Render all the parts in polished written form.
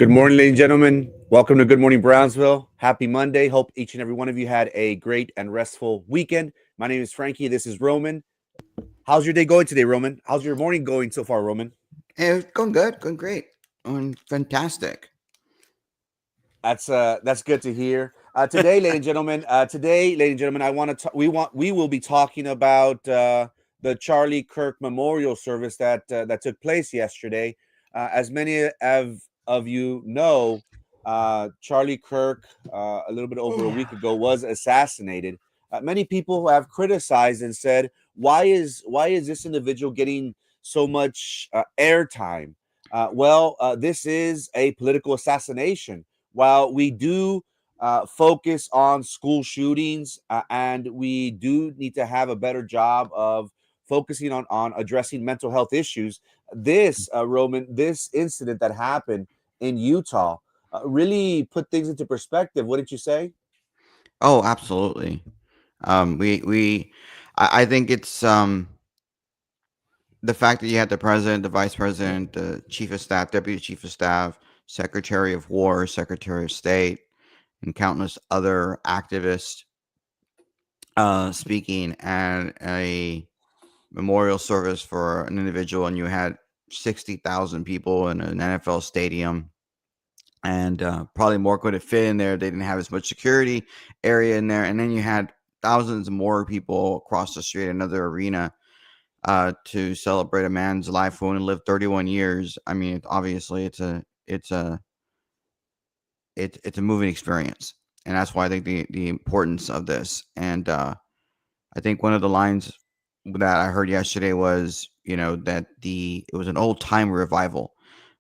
Good morning, ladies and gentlemen. Welcome to Good Morning Brownsville. Happy Monday. Hope each and every one of you had a great and restful weekend. My name is Frankie. This is Roman. How's your day going today, Roman? How's your morning going so far, Roman? Hey, it's going good, going great, going fantastic. That's good to hear. Today, ladies and gentlemen, I want to we will be talking about the Charlie Kirk Memorial Service that took place yesterday. As many of you know, Charlie Kirk a little bit over a week ago was assassinated. Many people have criticized and said, why is this individual getting so much airtime? This is a political assassination. While we do focus on school shootings, and we do need to have a better job of focusing on addressing mental health issues, this incident that happened in Utah really put things into perspective. What did you say? Oh, absolutely. I think it's the fact that you had the president, the vice president, the chief of staff, deputy chief of staff, secretary of war, secretary of state, and countless other activists speaking at a memorial service for an individual, and you had 60,000 people in an NFL stadium and probably more could have fit in there. They didn't have as much security area in there, and then you had thousands more people across the street, another arena, to celebrate a man's life who only lived 31 years. I mean, obviously, it's a moving experience, and that's why I think the importance of this. And I think one of the lines that I heard yesterday was, that it was an old time revival.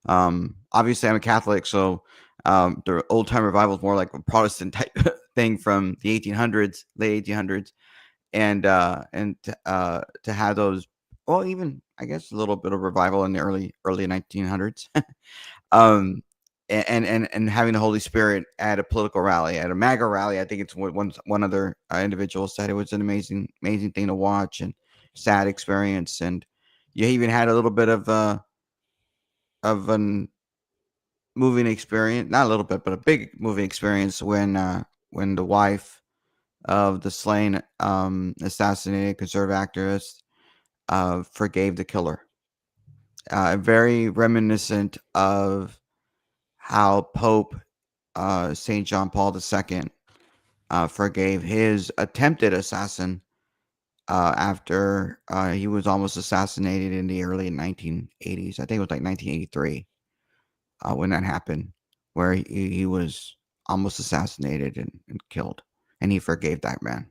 Obviously, I'm a Catholic, so the old time revival is more like a Protestant type thing from the 1800s, late 1800s, and to have those, well, even I guess a little bit of revival in the early 1900s. um, and having the Holy Spirit at a political rally, at a MAGA rally. I think it's what one other individual said. It was an amazing thing to watch and sad experience. And you even had a little bit of an moving experience, not a little bit, but a big moving experience when the wife of the slain assassinated conservative activist forgave the killer. Very reminiscent of how Pope Saint John Paul II forgave his attempted assassin after he was almost assassinated in the early 1980s. I think it was like 1983 when that happened, where he was almost assassinated and killed, and he forgave that man.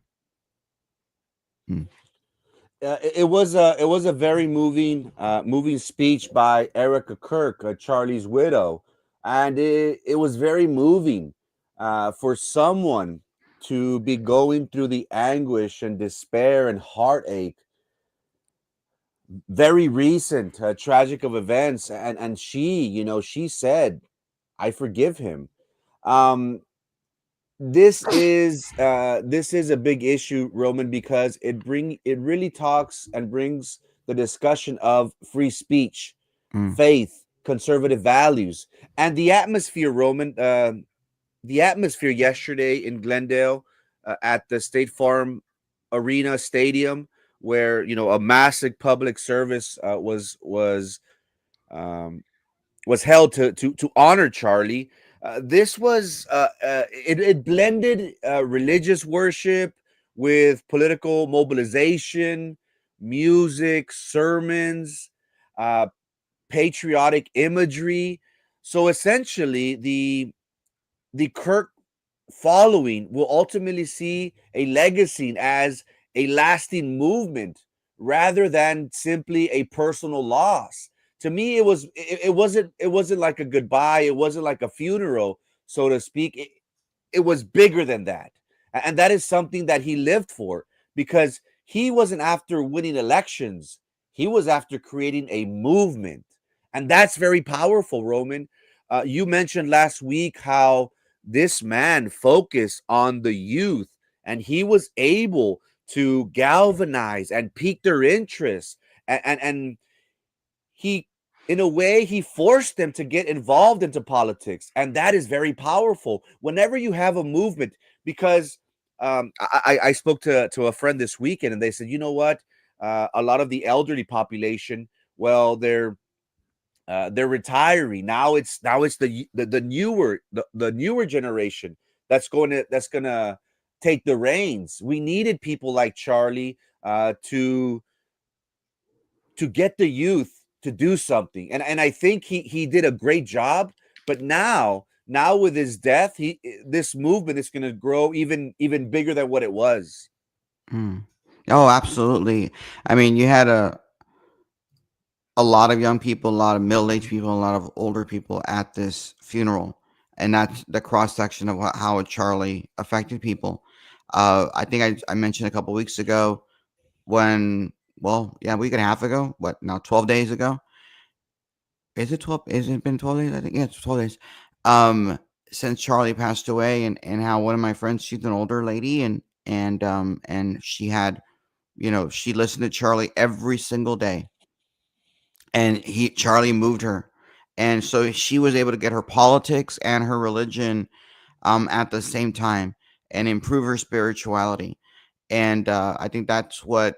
Hmm. It was a very moving speech by Erica Kirk, Charlie's widow, and it was very moving for someone to be going through the anguish and despair and heartache, very recent, tragic of events, and she said, "I forgive him." Um, this is a big issue, Roman, because it really talks and brings the discussion of free speech, Mm. faith, conservative values, and the atmosphere, Roman. The atmosphere yesterday in Glendale, at the State Farm Arena Stadium, where a massive public service um, was held to honor Charlie. This was it blended religious worship with political mobilization, music, sermons, uh, patriotic imagery. So essentially, the Kirk following will ultimately see a legacy as a lasting movement rather than simply a personal loss. To me, it wasn't like a goodbye, it wasn't like a funeral, so to speak. It was bigger than that. And that is something that he lived for, because he wasn't after winning elections, he was after creating a movement. And that's very powerful, Roman. You mentioned last week how this man focused on the youth, and he was able to galvanize and pique their interest, and he in a way, he forced them to get involved into politics, and that is very powerful. Whenever you have a movement, because I spoke to a friend this weekend, and they said, you know what, a lot of the elderly population, well, they're retiring now. It's the newer generation that's gonna take the reins. We needed people like Charlie to get the youth to do something, and I think he did a great job. But now with his death, he this movement is going to grow even bigger than what it was. Mm. Oh, absolutely. I mean, you had a lot of young people, a lot of middle-aged people, a lot of older people at this funeral, and that's the cross section of how Charlie affected people. I think I mentioned a couple weeks ago when, well, yeah, a week and a half ago. What now? 12 days ago. Is it 12? Is it been 12 days? I think yeah, it's 12 days. Um, since Charlie passed away, and how one of my friends, she's an older lady, and she had, she listened to Charlie every single day, and Charlie moved her, and so she was able to get her politics and her religion at the same time, and improve her spirituality. And I think that's what,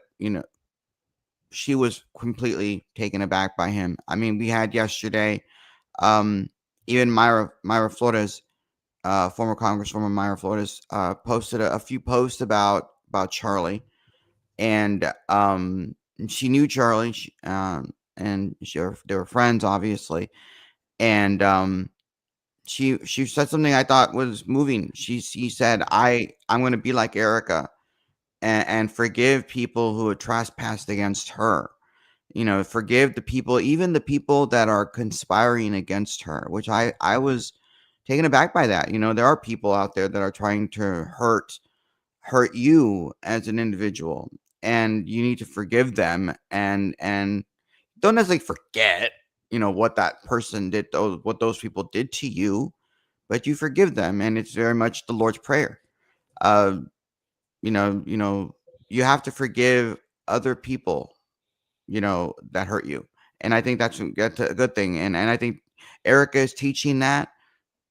she was completely taken aback by him. I mean, we had yesterday, um, even Myra Flores, former Congresswoman Myra Flores, posted a few posts about Charlie, and she knew Charlie, and they were friends, obviously, and she said something I thought was moving. She said, I'm going to be like Erica, and forgive people who had trespassed against her. Forgive the people, even the people that are conspiring against her, which I was taken aback by that. There are people out there that are trying to hurt you as an individual, and you need to forgive them, and don't necessarily forget, what that person did, what those people did to you, but you forgive them, and it's very much the Lord's prayer. Uh, you know, you have to forgive other people, that hurt you. And I think that's a good thing. And I think Erica is teaching that.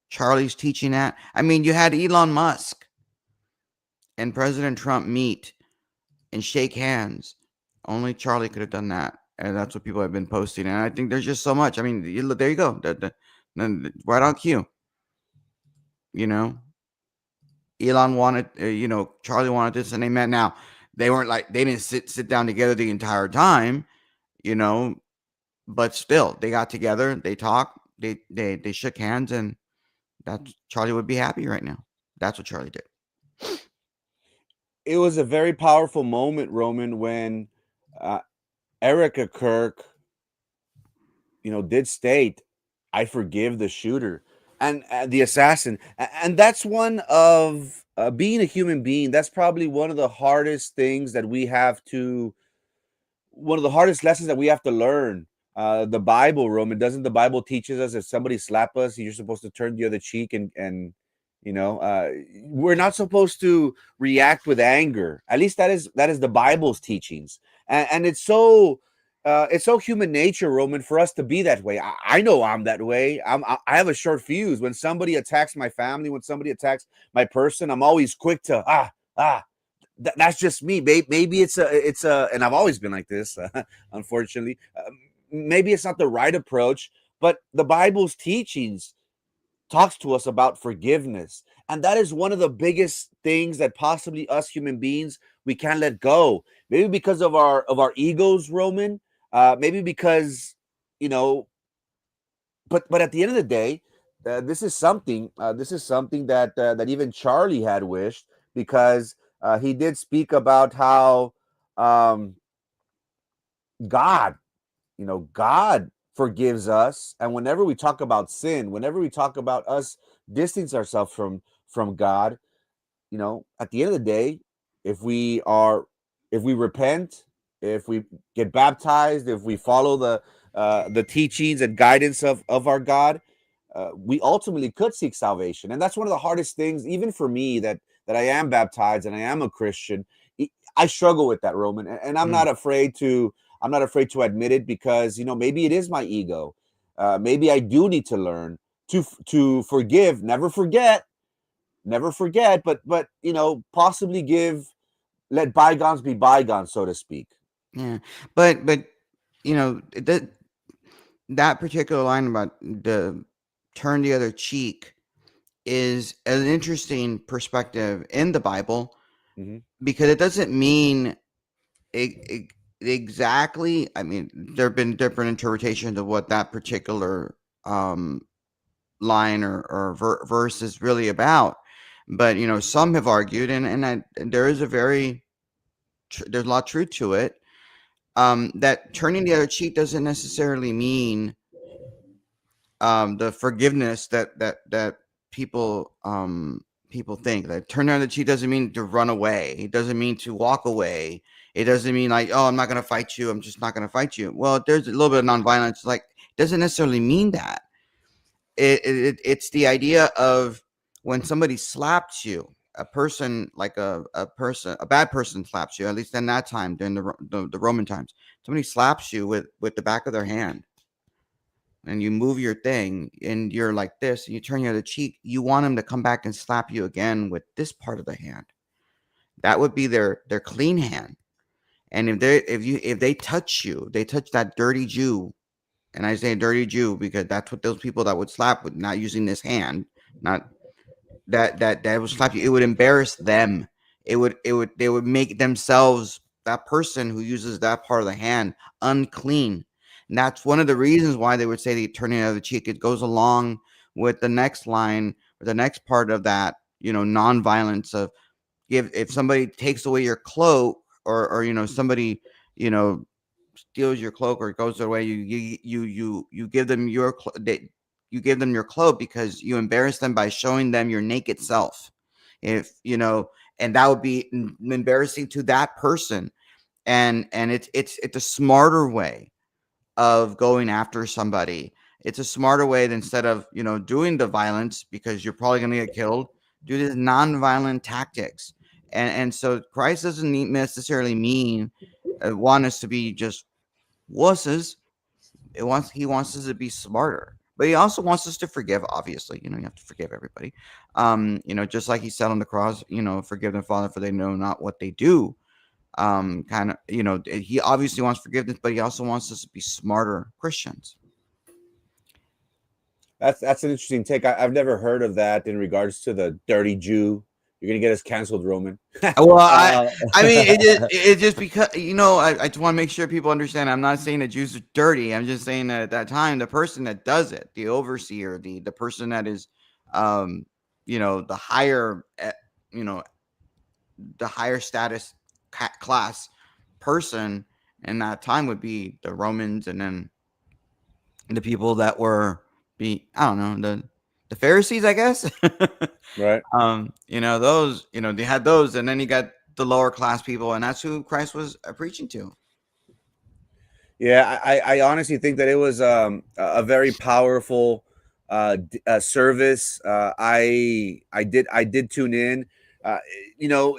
Charlie's teaching that. I mean, you had Elon Musk and President Trump meet and shake hands. Only Charlie could have done that. And that's what people have been posting. And I think there's just so much. I mean, there you go. Right on cue. You know, Elon wanted, Charlie wanted this, and they met. Now, they didn't sit down together the entire time, you know, but still, they got together, they talked, they shook hands, and that's Charlie would be happy right now. That's what Charlie did. It was a very powerful moment, Roman, when uh, Erica Kirk, did state, "I forgive the shooter and the assassin," and that's one of being a human being. That's probably one of the hardest lessons that we have to learn. The Bible, Roman, doesn't the Bible teaches us if somebody slap us, you're supposed to turn the other cheek, and you know, uh, we're not supposed to react with anger. At least that is the Bible's teachings, and it's so human nature, Roman, for us to be that way. I know I'm that way. I have a short fuse. When somebody attacks my family, when somebody attacks my person, I'm always quick to that's just me. Maybe and I've always been like this, unfortunately. Maybe it's not the right approach, but the Bible's teachings talks to us about forgiveness, and that is one of the biggest things that possibly us human beings we can't let go. Maybe because of our egos, Roman. Maybe because you know but at the end of the day, this is something that even Charlie had wished, because he did speak about how um, God, God forgives us, and whenever we talk about sin, whenever we talk about us distancing ourselves from God, at the end of the day, if we are if we repent, if we get baptized, if we follow the teachings and guidance of our God, we ultimately could seek salvation. And that's one of the hardest things, even for me, that I am baptized and I am a Christian. I struggle with that, Roman, and I'm Mm, not afraid to. I'm not afraid to admit it because maybe it is my ego. Maybe I do need to learn to forgive, never forget, but possibly let bygones be bygones, so to speak. Yeah, but that particular line about the turn the other cheek is an interesting perspective in the Bible, Hmm. because it doesn't mean exactly. I mean, there have been different interpretations of what that particular um, line or verse is really about. But some have argued, and there is there's a lot of truth to it. That turning the other cheek doesn't necessarily mean the forgiveness that people people think. Like, turn the other cheek doesn't mean to run away. It doesn't mean to walk away. It doesn't mean like, oh, I'm not going to fight you. I'm just not going to fight you. Well, there's a little bit of nonviolence. Like, it doesn't necessarily mean that. It's the idea of when somebody slaps you, a person like a bad person slaps you, at least in that time during the Roman times. Somebody slaps you with the back of their hand, and you move your thing and you're like this, and you turn your other cheek, you want them to come back and slap you again with this part of the hand. That would be their clean hand. And if they touch you, they touch that dirty Jew. And I say dirty Jew because that's what those people that would slap with, not using this hand, not that would slap you. It would embarrass them. They would make themselves, that person who uses that part of the hand, unclean. And that's one of the reasons why they would say the turning the other cheek. It goes along with the next line or the next part of that, nonviolence of, if somebody takes away your cloak, or somebody, you know steals your cloak or goes away, you give them you give them your cloak because you embarrass them by showing them your naked self. If and that would be embarrassing to that person. And it's a smarter way of going after somebody. It's a smarter way than, instead of doing the violence, because you're probably going to get killed, do these non-violent tactics. And so Christ doesn't necessarily mean want us to be just wusses. He wants us to be smarter, but he also wants us to forgive. Obviously, you have to forgive everybody. Just like he said on the cross, forgive them, Father, for they know not what they do. Kind of, he obviously wants forgiveness, but he also wants us to be smarter Christians. That's an interesting take. I've never heard of that in regards to the dirty Jew. You're gonna get us canceled, Roman. Well, uh, I mean, it just because I just want to make sure people understand. I'm not saying that Jews are dirty. I'm just saying that at that time, the person that does it, the overseer, the person that is, um, the higher, you know, the higher status class person in that time would be the Romans, and then the people that were I don't know, the Pharisees, I guess. right. Those, they had those, and then you got the lower class people, and that's who Christ was preaching to. Yeah, I honestly think that it was a very powerful service. I did tune in. Uh, you know,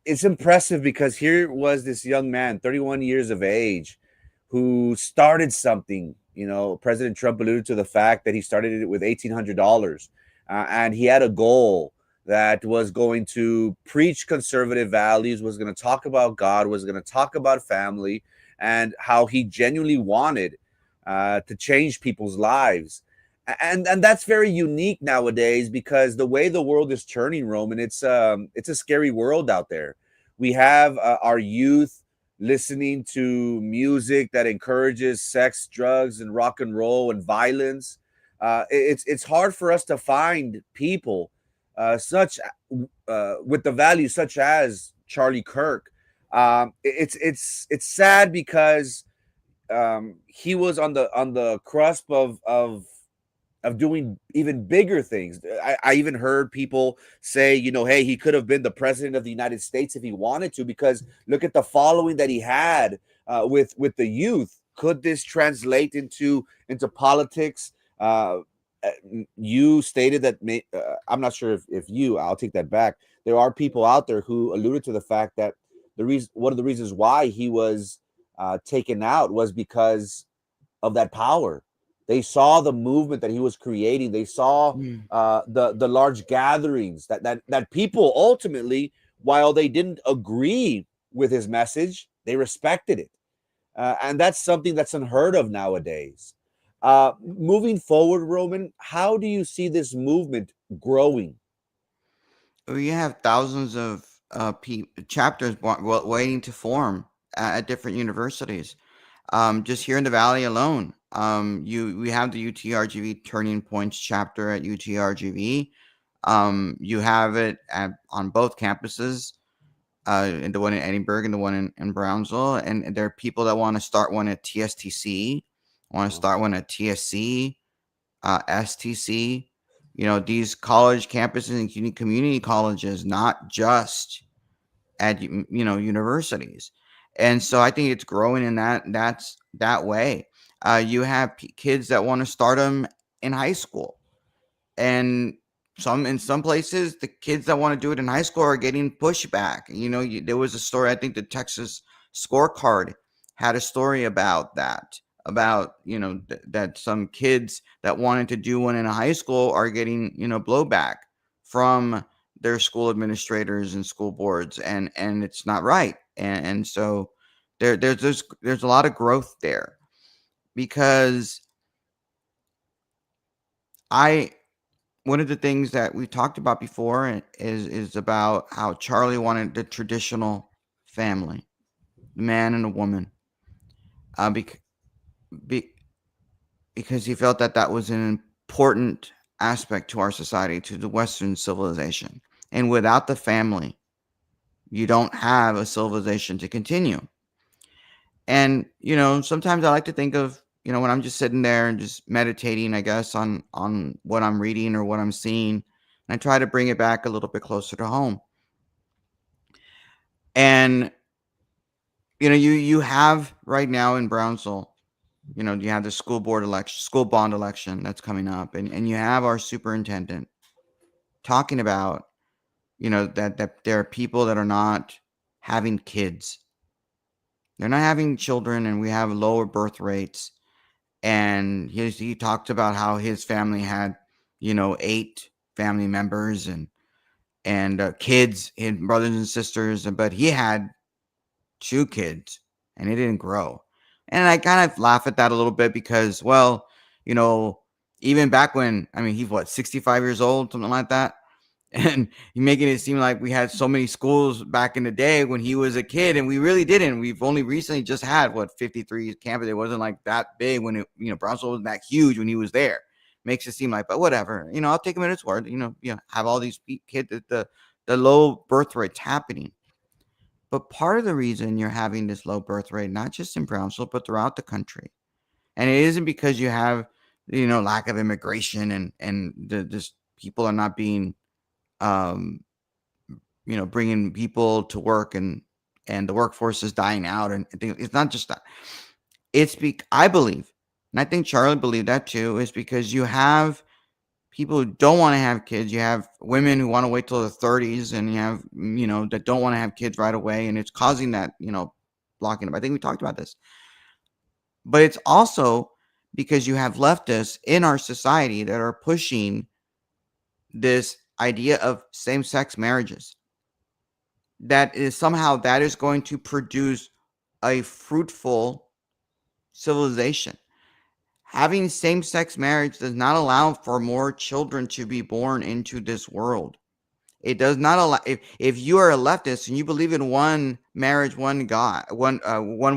it's impressive because here was this young man, 31 years of age, who started something. President Trump alluded to the fact that he started it with $1,800, and he had a goal that was going to preach conservative values, was going to talk about God, was going to talk about family, and how he genuinely wanted to change people's lives. And that's very unique nowadays because the way the world is turning, Roman, it's a scary world out there. We have our youth listening to music that encourages sex, drugs, and rock and roll and violence. It's hard for us to find people such with the values such as Charlie Kirk. It's sad because he was on the cusp of doing even bigger things. I even heard people say, hey, he could have been the president of the United States if he wanted to, because look at the following that he had with the youth. Could this translate into politics? Uh, you stated that I'm not sure if I'll take that back. There are people out there who alluded to the fact that one of the reasons why he was taken out was because of that power. They saw the movement that he was creating. They saw Mm. the large gatherings that people ultimately, while they didn't agree with his message, they respected it, and that's something that's unheard of nowadays. Moving forward, Roman, how do you see this movement growing? We have thousands of chapters waiting to form at different universities. Just here in the valley alone, we have the UTRGV Turning Points chapter at UTRGV. You have it on both campuses, and the one in Edinburgh and the one in Brownsville. And there are people that want to start one at TSTC, want to Uh-huh. start one at TSC, STC. These college campuses and community colleges, not just at universities. And so I think it's growing in that way. You have kids that want to start them in high school, and in some places the kids that want to do it in high school are getting pushback. There was a story, I think the Texas Scorecard had a story about that, about that some kids that wanted to do one in a high school are getting blowback from their school administrators and school boards, and it's not right. And so there's a lot of growth there, because I one of the things that we talked about before is about how Charlie wanted the traditional family, the man and a woman, uh, bec- be, because he felt that that was an important aspect to our society, to the Western civilization. And without the family, you don't have a civilization to continue. And sometimes I like to think of, when I'm just sitting there and just meditating, I guess, on what I'm reading or what I'm seeing, and I try to bring it back a little bit closer to home. And you have right now in Brownsville, you have the school bond election that's coming up, and you have our superintendent talking about, that there are people that are not having kids. They're not having children, and we have lower birth rates. And he talked about how his family had, 8 family members, and kids and brothers and sisters, but he had 2 kids, and it didn't grow. And I kind of laugh at that a little bit because, well, you know, even back when, I mean, he's what, 65 years old, something like that. And he making it seem like we had so many schools back in the day when he was a kid, and we really didn't. We've only recently just had 53 campus. It wasn't like that big when Brownsville wasn't that huge when he was there. Makes it seem like, but whatever. I'll take him at his word. Have all these kids at the low birth rates happening. But part of the reason you're having this low birth rate, not just in Brownsville, but throughout the country, and it isn't because you have, lack of immigration, and just people are not being, um, bringing people to work, and the workforce is dying out, and it's not just that. I believe, and I think Charlie believed that too, is because you have people who don't want to have kids. You have women who want to wait till their 30s, and you have, that don't want to have kids right away, and it's causing that, blocking them. I think we talked about this. But it's also because you have leftists in our society that are pushing this idea of same-sex marriages. That is going to produce a fruitful civilization. Having same-sex marriage does not allow for more children to be born into this world. It does not allow. If you are a leftist and you believe in one marriage, one God, one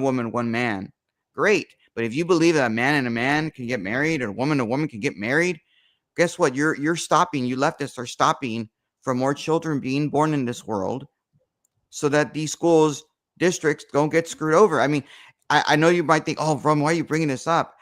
woman, one man, great. But if you believe that a man and a man can get married, or a woman can get married, guess what? You're stopping. You leftists are stopping for more children being born in this world, so that these schools districts don't get screwed over. I mean, I know you might think, oh, Ron, why are you bringing this up?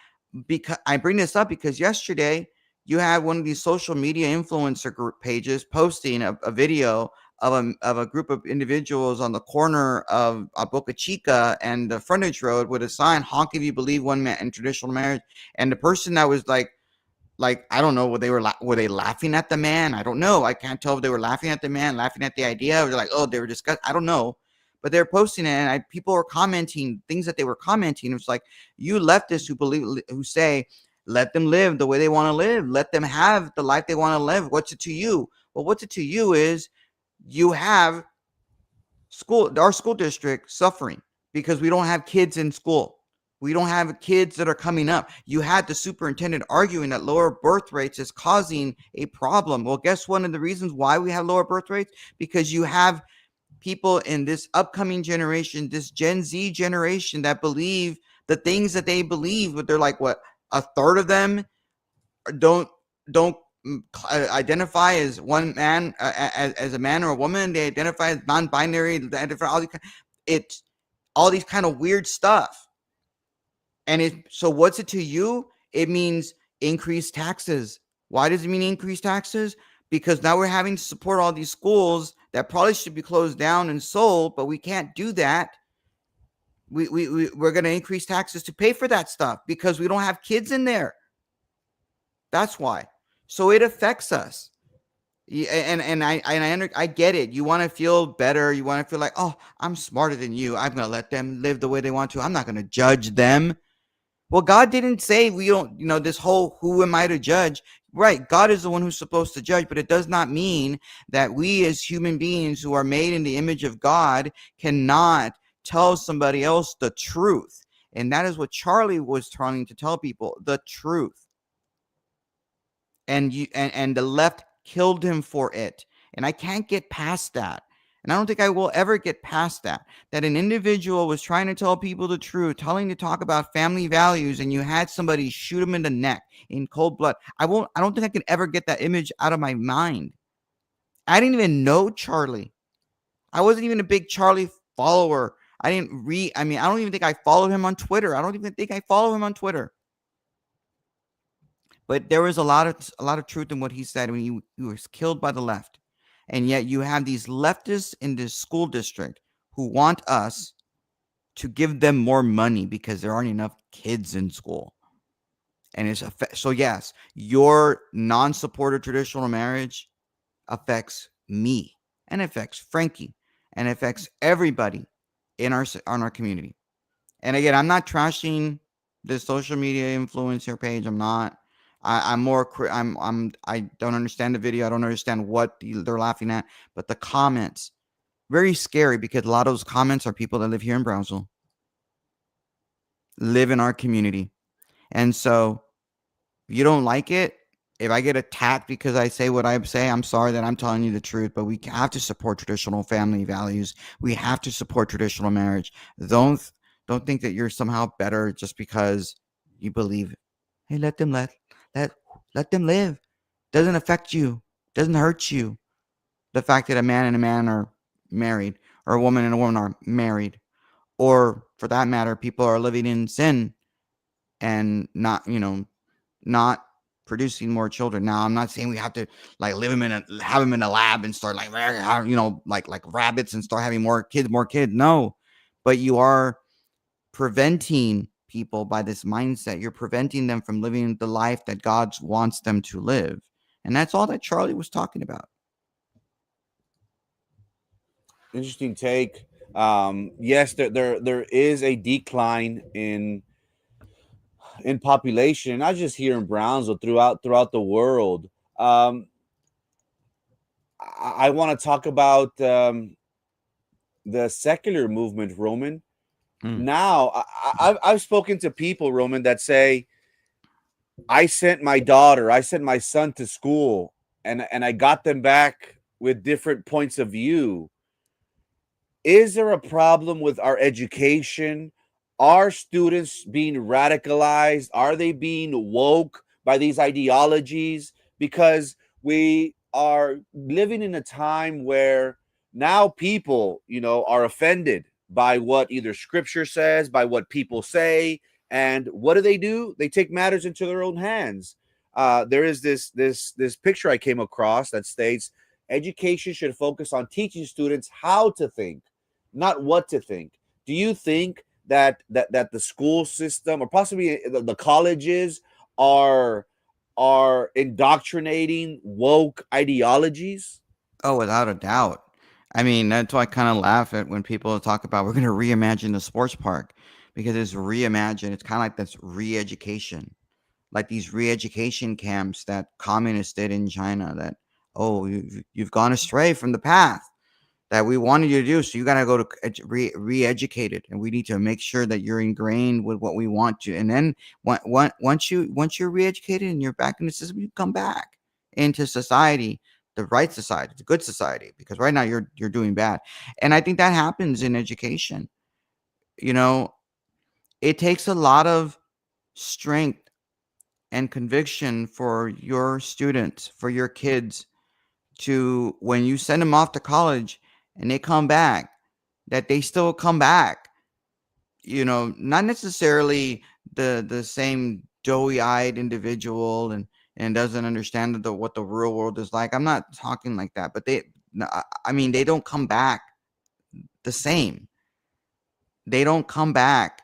Because I bring this up because yesterday you had one of these social media influencer group pages posting a video of a group of individuals on the corner of Boca Chica and the frontage road with a sign, honk if you believe one man in traditional marriage. And the person that was like, I don't know, were they laughing at the man? I don't know. I can't tell if they were laughing at the man, laughing at the idea, or like, oh, they were discussing. I don't know. but they're posting it, and people were commenting things that they were commenting. It was like, you leftists who say, let them live the way they want to live, let them have the life they want to live. What's it to you? Well, what's it to you is you have our school district suffering because we don't have kids in school. We don't have kids that are coming up. You had the superintendent arguing that lower birth rates is causing a problem. Well, guess one of the reasons why we have lower birth rates? Because you have people in this upcoming generation, this Gen Z generation, that believe the things that they believe, but they're like, what, a third of them don't identify as one man, as a man or a woman. They identify as non-binary. It's all these kind of weird stuff. And so what's it to you? It means increased taxes. Why does it mean increased taxes? Because now we're having to support all these schools that probably should be closed down and sold, but we can't do that. We're going to increase taxes to pay for that stuff because we don't have kids in there. That's why. So it affects us. I get it. You want to feel better. You want to feel like, oh, I'm smarter than you. I'm going to let them live the way they want to. I'm not going to judge them. Well, God didn't say we don't, this whole who am I to judge? Right. God is the one who's supposed to judge, but it does not mean that we as human beings who are made in the image of God cannot tell somebody else the truth. And that is what Charlie was trying to tell people, the truth. And the left killed him for it. And I can't get past that. And I don't think I will ever get past that an individual was trying to tell people the truth, telling to talk about family values, and you had somebody shoot him in the neck in cold blood. I don't think I can ever get that image out of my mind. I didn't even know Charlie. I wasn't even a big Charlie follower. I don't even think I followed him on Twitter. I don't even think I follow him on Twitter. But there was a lot of truth in what he said when he was killed by the left. And yet you have these leftists in this school district who want us to give them more money because there aren't enough kids in school. And so yes, your non-support of traditional marriage affects me, and affects Frankie, and affects everybody in our community. And again, I'm not trashing the social media influencer page. I'm not. I'm more. I don't understand the video. I don't understand what they're laughing at. But the comments, very scary, because a lot of those comments are people that live here in Brownsville, live in our community, and so if you don't like it, if I get attacked because I say what I say, I'm sorry that I'm telling you the truth. But we have to support traditional family values. We have to support traditional marriage. Don't think that you're somehow better just because you believe. Hey, let them live. Doesn't affect you. Doesn't hurt you. The fact that a man and a man are married, or a woman and a woman are married, or for that matter, people are living in sin and not producing more children. Now, I'm not saying we have to like have them in a lab and start like like rabbits and start having more kids. No, but you are preventing people by this mindset. You're preventing them from living the life that God wants them to live. And that's all that Charlie was talking about. Interesting take. Yes, there is a decline in population, not just here in Brownsville, throughout the world. I want to talk about the secular movement, Roman. Now, I've spoken to people, Roman, that say, I sent my son to school, and I got them back with different points of view. Is there a problem with our education? Are students being radicalized? Are they being woke by these ideologies? Because we are living in a time where now people, are offended by what either scripture says, by what people say, and what do? They take matters into their own hands. There is this picture I came across that states education should focus on teaching students how to think, not what to think. Do you think that the school system, or possibly the colleges, are indoctrinating woke ideologies? Oh, without a doubt. I mean, that's why I kind of laugh at when people talk about we're going to reimagine the sports park because it's reimagine. It's kind of like this re-education, like these re-education camps that communists did in China. That oh, you've gone astray from the path that we wanted you to do. So you got to go to re-educated, and we need to make sure that you're ingrained with what we want to. And then once you're re-educated and you're back in the system, you come back into society, the right society, the good society. Because right now you're doing bad, and I think that happens in education. You know, it takes a lot of strength and conviction for your students, for your kids, to when you send them off to college and they come back that they still come back, not necessarily the same doughy-eyed individual and doesn't understand what the real world is like. I'm not talking like that, but I mean, they don't come back the same. They don't come back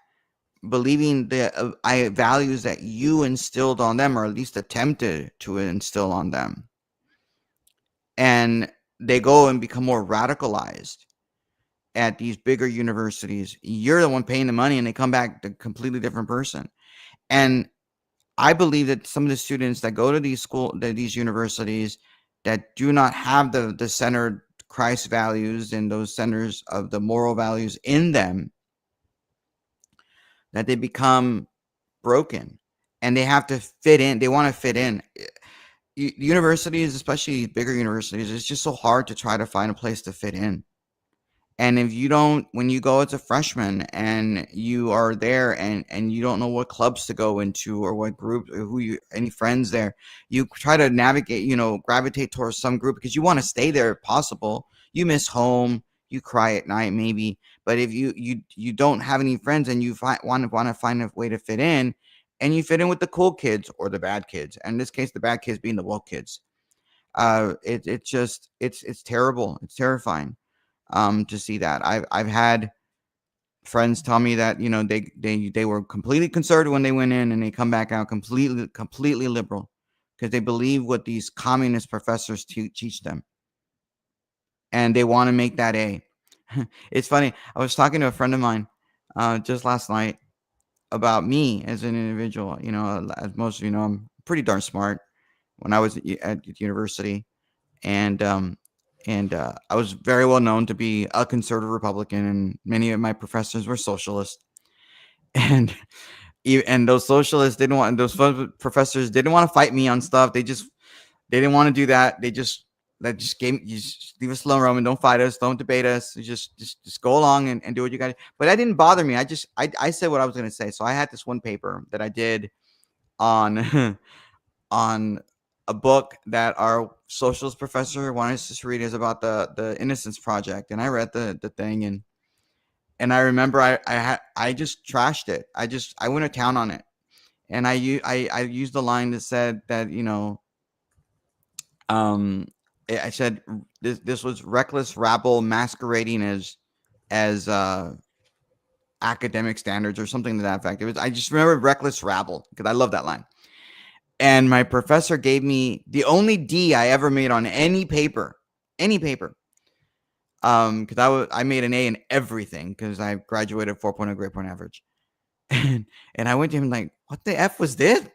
believing the values that you instilled on them, or at least attempted to instill on them, and they go and become more radicalized at these bigger universities. You're the one paying the money, and they come back a completely different person. And I believe that some of the students that go to these universities that do not have the centered Christ values and those centers of the moral values in them, that they become broken and they have to fit in. They want to fit in. Universities, especially bigger universities, it's just so hard to try to find a place to fit in. And if you don't, when you go as a freshman and you are there and you don't know what clubs to go into or what group or any friends there, you try to navigate, gravitate towards some group because you want to stay there if possible. You miss home, you cry at night maybe, but if you don't have any friends and you want to find a way to fit in, and you fit in with the cool kids or the bad kids, and in this case, the bad kids being the woke kids, it's terrible. It's terrifying to see that. I've had friends tell me that they were completely conservative when they went in, and they come back out completely liberal because they believe what these communist professors teach them, and they want to make that A. It's funny. I was talking to a friend of mine just last night about me as an individual. As most of you know, I'm pretty darn smart when I was at university, and I was very well known to be a conservative Republican, and many of my professors were socialists, and and those socialists didn't want professors didn't want to fight me on stuff. They didn't want to do that. That just gave you just leave us alone, Roman. Don't fight us. Don't debate us. Just go along and do what you got. But that didn't bother me. I said what I was going to say. So I had this one paper that I did on on a book that our socialist professor wanted us to read. Is about the Innocence Project, and I read the thing, and I remember I just trashed it. I went to town on it, and I used the line that said that um I said this was reckless rabble masquerading as academic standards or something to that effect. I just remember reckless rabble because I love that line. And my professor gave me the only D I ever made on any paper. Because I made an A in everything because I graduated 4.0 grade point average. And I went to him like, what the F was this?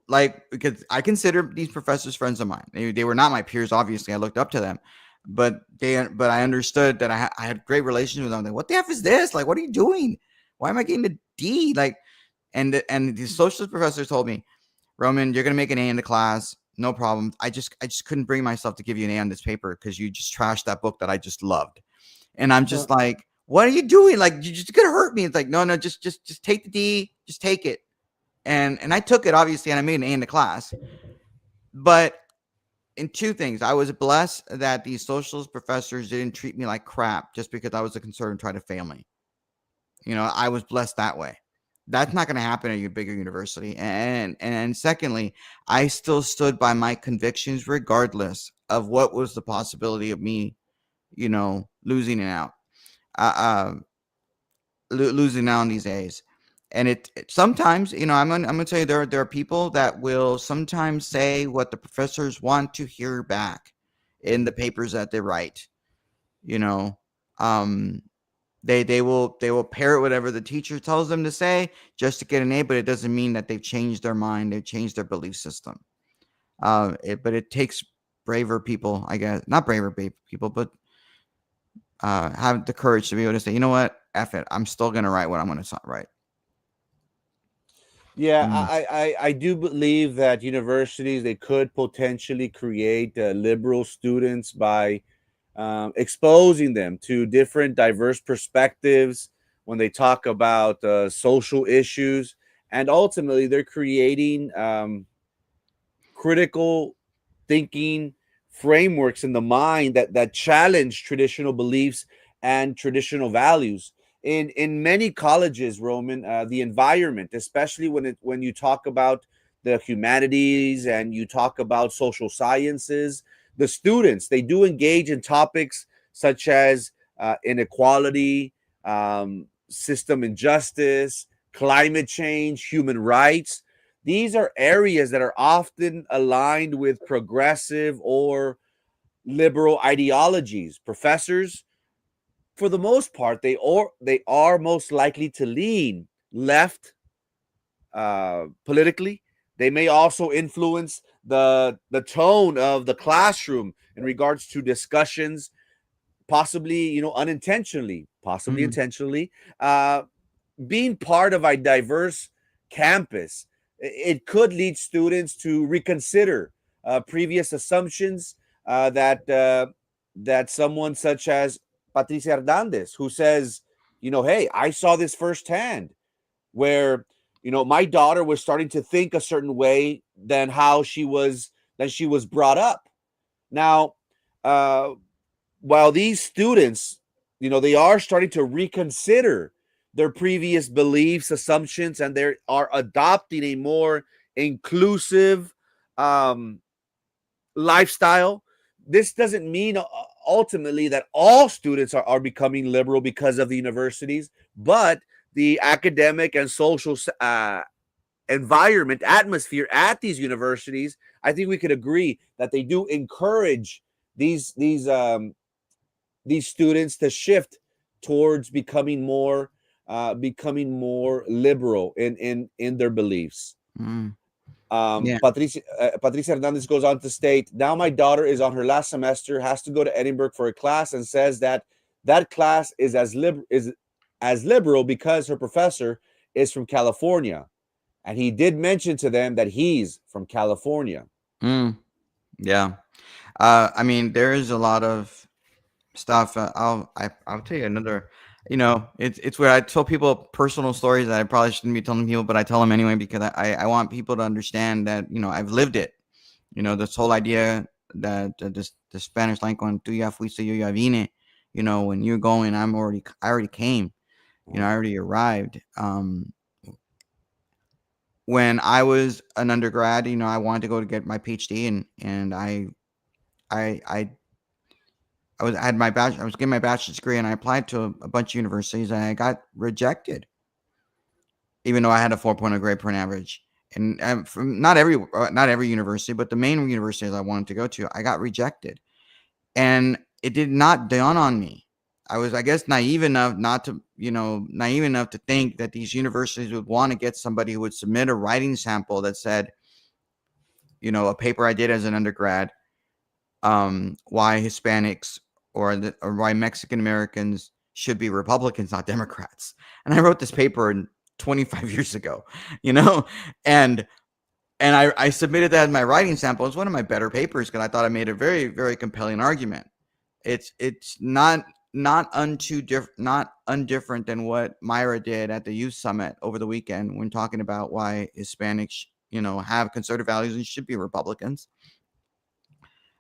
Like, because I consider these professors friends of mine. They were not my peers, obviously. I looked up to them. But I understood that I had great relations with them. Like, what the F is this? Like, what are you doing? Why am I getting a D? Like, and the socialist professor told me, Roman, you're gonna make an A in the class, no problem. I just couldn't bring myself to give you an A on this paper because you just trashed that book that I just loved. And I'm just like, what are you doing? Like, you're just gonna hurt me. It's like, no, just take the D, just take it. And I took it obviously, and I made an A in the class. But in two things, I was blessed that these socialist professors didn't treat me like crap just because I was a conservative and tried to fail me. I was blessed that way. That's not going to happen at your bigger university. And secondly, I still stood by my convictions regardless of what was the possibility of me, losing it out, uh, losing out on these A's. And it sometimes, I'm gonna tell you, there are people that will sometimes say what the professors want to hear back in the papers that they write. You know, um, they will parrot whatever the teacher tells them to say just to get an A, but it doesn't mean that they've changed their mind. They've changed their belief system. But it takes braver people, I guess, not braver people, but have the courage to be able to say, you know what, F it, I'm still gonna write what I'm gonna write. Yeah, Mm, I do believe that universities they could potentially create liberal students by exposing them to different diverse perspectives when they talk about social issues, and ultimately they're creating critical thinking frameworks in the mind that challenge traditional beliefs and traditional values. In many colleges, Roman, the environment, especially when you talk about the humanities and you talk about social sciences, the students they do engage in topics such as inequality, system injustice, climate change, human rights. These are areas that are often aligned with progressive or liberal ideologies. Professors, for the most part, they are most likely to lean left politically. They may also influence the tone of the classroom in regards to discussions, possibly unintentionally, possibly mm, intentionally. Being part of a diverse campus, it could lead students to reconsider previous assumptions that someone such as Patricia Hernandez, who says, hey, I saw this firsthand, where my daughter was starting to think a certain way than she was brought up. Now, uh, while these students, they are starting to reconsider their previous beliefs, assumptions, and they are adopting a more inclusive um, lifestyle. This doesn't mean ultimately that all students are becoming liberal because of the universities, but the academic and social environment, atmosphere at these universities, I think we could agree that they do encourage these these um, these students to shift towards becoming more liberal in their beliefs. mm. Yeah. Patricia Hernandez goes on to state, now my daughter is on her last semester, has to go to Edinburgh for a class, and says that that class is as liberal because her professor is from California, and he did mention to them that he's from California. Mm, yeah. I mean, there is a lot of stuff. I'll tell you another. It's where I tell people personal stories that I probably shouldn't be telling people, but I tell them anyway because I want people to understand that I've lived it. This whole idea that this the Spanish language, "Tú ya fuiste, yo ya vine." When you're going, I already came. I already arrived. When I was an undergrad, I wanted to go to get my PhD, and I I I had my I was getting my bachelor's degree, and I applied to a bunch of universities, and I got rejected, even though I had a 4.0 grade point average. And from not every university, but the main universities I wanted to go to, I got rejected, and it did not dawn on me. I was, I guess, naive enough to think that these universities would want to get somebody who would submit a writing sample that said, a paper I did as an undergrad, why Hispanics or why Mexican Americans should be Republicans, not Democrats. And I wrote this paper 25 years ago, you know, and I submitted that as my writing sample. It's one of my better papers because I thought I made a very, very compelling argument. It's not undifferent than what Myra did at the youth summit over the weekend when talking about why Hispanics, have conservative values and should be Republicans.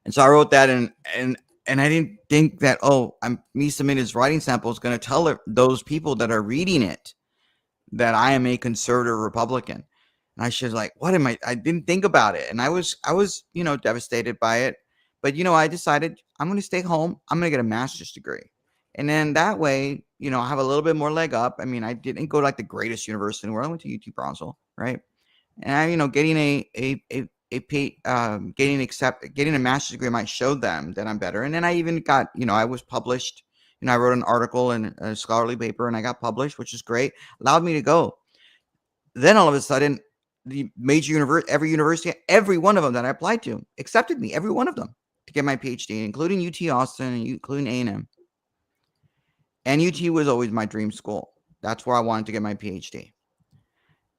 And so I wrote that, and I didn't think that, I'm me submitting this writing sample is going to tell those people that are reading it that I am a conservative Republican. And I should like, what am I didn't think about it. And I was, devastated by it. But I decided I'm going to stay home. I'm going to get a master's degree. And then that way, I have a little bit more leg up. I mean, I didn't go to like the greatest university in the world. I went to UT Brownsville, right? And I, getting getting a master's degree might show them that I'm better. And then I even got, I was published. I wrote an article in a scholarly paper, and I got published, which is great. Allowed me to go. Then all of a sudden, the every university, every one of them that I applied to accepted me, every one of them, to get my PhD, including UT Austin and including A&M. And UT was always my dream school. That's where I wanted to get my PhD.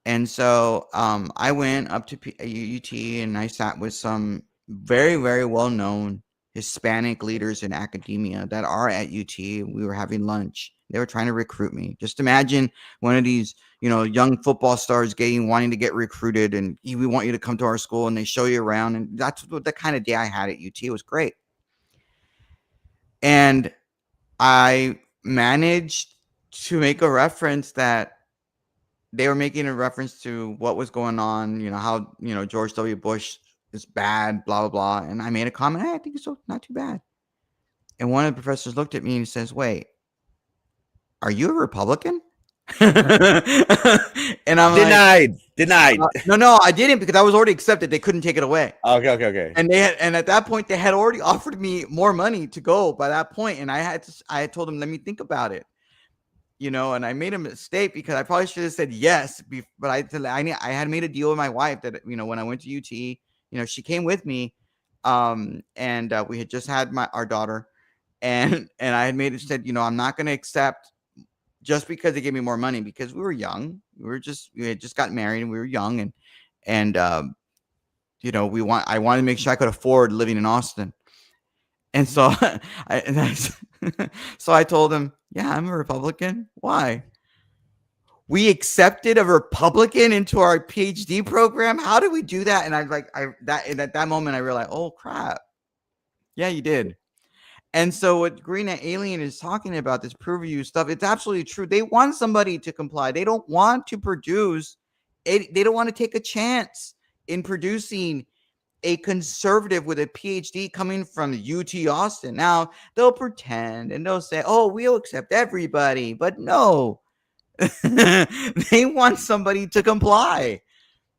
And so I went up to UT, and I sat with some very, very well-known Hispanic leaders in academia that are at UT. We were having lunch. They were trying to recruit me. Just imagine one of these, young football stars wanting to get recruited, and we want you to come to our school, and they show you around. And that's what the kind of day I had at UT. It was great. And I managed to make a reference that they were making a reference to what was going on, how, George W. Bush is bad, blah, blah, blah. And I made a comment, hey, I think it's not too bad. And one of the professors looked at me and says, wait, are you a Republican? And I'm Denied. Denied. No, I didn't, because I was already accepted. They couldn't take it away. Okay. And at that point, they had already offered me more money to go by that point. And I had told them, let me think about it. And I made a mistake, because I probably should have said yes, but I had made a deal with my wife that, when I went to UT, she came with me, and we had just had our daughter, and I had said, I'm not going to accept just because they gave me more money, because we were young, we had just gotten married, and we were young, and I wanted to make sure I could afford living in Austin. And so so I told him, yeah, I'm a Republican. Why? We accepted a Republican into our PhD program. How did we do that? And at that moment, I realized, oh crap. Yeah, you did. And so what Green Alien is talking about, this peer review stuff, it's absolutely true. They want somebody to comply. They don't want to produce it. They don't want to take a chance in producing a conservative with a PhD coming from UT Austin. Now, they'll pretend and they'll say, oh, we'll accept everybody. But no, they want somebody to comply.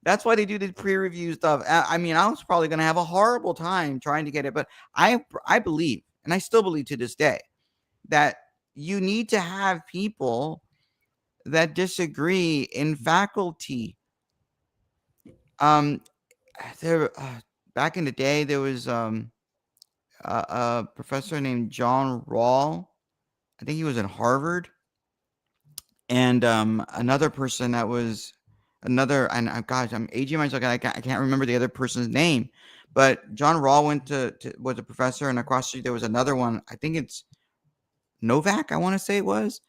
That's why they do the pre-review stuff. I mean, I was probably going to have a horrible time trying to get it. But I believe, and I still believe to this day, that you need to have people that disagree in faculty. There back in the day, there was a professor named John Rawl. I think he was in Harvard, and another person that was and gosh, I'm aging myself. I can't remember the other person's name, but John Rawl was a professor, and across the street there was another one. I think it's Novak. I want to say it was,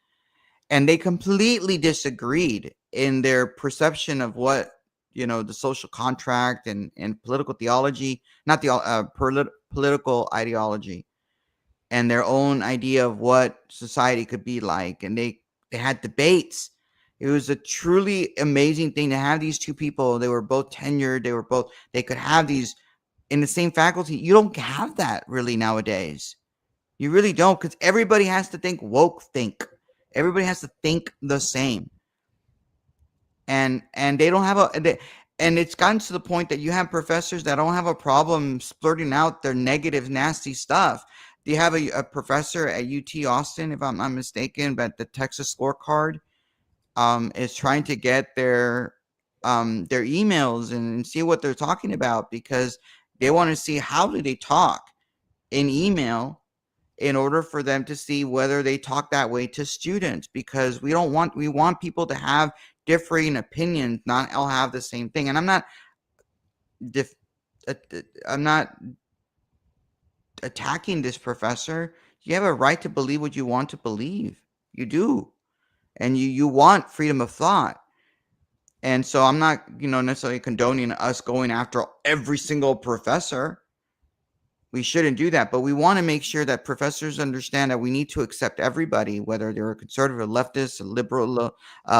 and they completely disagreed in their perception of what the social contract and political theology, not the political ideology, and their own idea of what society could be like. And they had debates. It was a truly amazing thing to have these two people. They were both tenured. They could have these in the same faculty. You don't have that really nowadays. You really don't, because everybody has to think woke think. Everybody has to think the same. And they don't have and it's gotten to the point that you have professors that don't have a problem splurting out their negative, nasty stuff. Do you have a professor at UT Austin, if I'm not mistaken, but the Texas Scorecard is trying to get their emails and see what they're talking about, because they want to see how do they talk in email in order for them to see whether they talk that way to students, because we want people to have differing opinions, not all have the same thing. And I'm not attacking this professor. You have a right to believe what you want to believe. You do. And you want freedom of thought. And so I'm not, necessarily condoning us going after every single professor. We shouldn't do that, but we want to make sure that professors understand that we need to accept everybody, whether they're a conservative, a leftist, a liberal,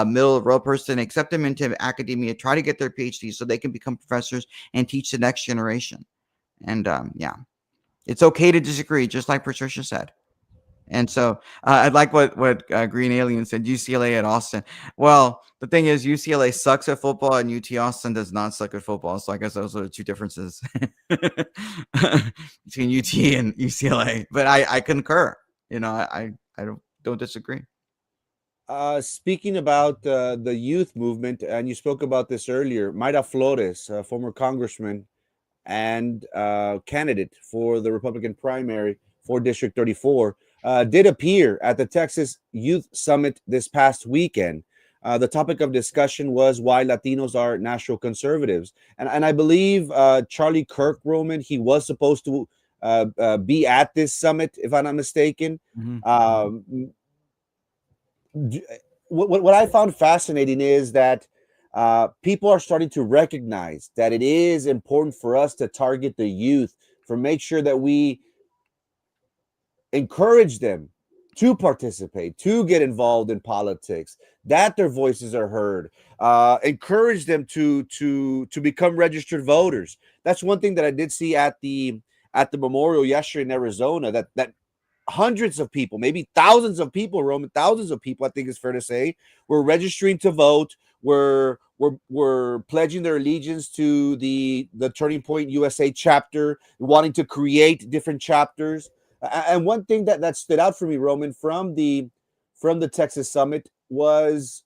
middle of the road person, accept them into academia, try to get their PhD so they can become professors and teach the next generation. And yeah, it's okay to disagree, just like Patricia said. And so I like what Green Alien said. UCLA at Austin. Well, the thing is, UCLA sucks at football, and UT Austin does not suck at football. So I guess those are the two differences between UT and UCLA. But I concur. I don't disagree. Speaking about the youth movement, and you spoke about this earlier, Mayra Flores, former congressman and candidate for the Republican primary for District 34, did appear at the Texas Youth Summit this past weekend. The topic of discussion was why Latinos are natural conservatives. And I believe Charlie Kirk, Roman, he was supposed to be at this summit, if I'm not mistaken. Mhm. Um, what I found fascinating is that people are starting to recognize that it is important for us to target the youth, for make sure that we encourage them to participate, to get involved in politics, that their voices are heard, encourage them to become registered voters. That's one thing that I did see at the memorial yesterday in Arizona. That hundreds of people, maybe thousands of people, Roman, thousands of people, I think it's fair to say, were registering to vote, were pledging their allegiance to the Turning Point USA chapter, wanting to create different chapters. And one thing that stood out for me, Roman, from the Texas summit was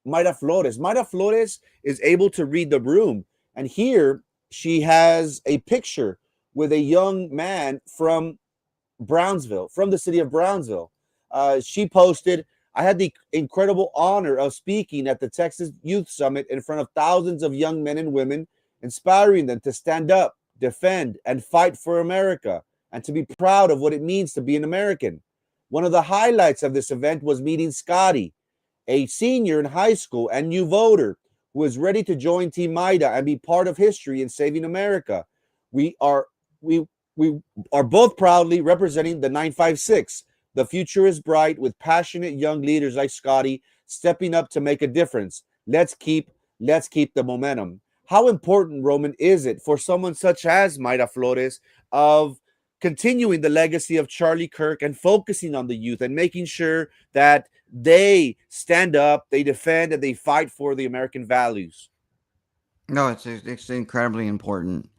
Mayra Flores. Mayra Flores is able to read the room. And here she has a picture with a young man from Brownsville, from the city of Brownsville. She posted, I had the incredible honor of speaking at the Texas Youth Summit in front of thousands of young men and women, inspiring them to stand up, defend, and fight for America, and to be proud of what it means to be an American. One of the highlights of this event was meeting Scotty, a senior in high school and new voter who is ready to join Team Maida and be part of history in saving America. We are we we are both proudly representing the 956. The future is bright with passionate young leaders like Scotty stepping up to make a difference. Let's keep the momentum. How important, Roman, is it for someone such as Mayra Flores of continuing the legacy of Charlie Kirk and focusing on the youth and making sure that they stand up, they defend, and they fight for the American values? No, it's incredibly important.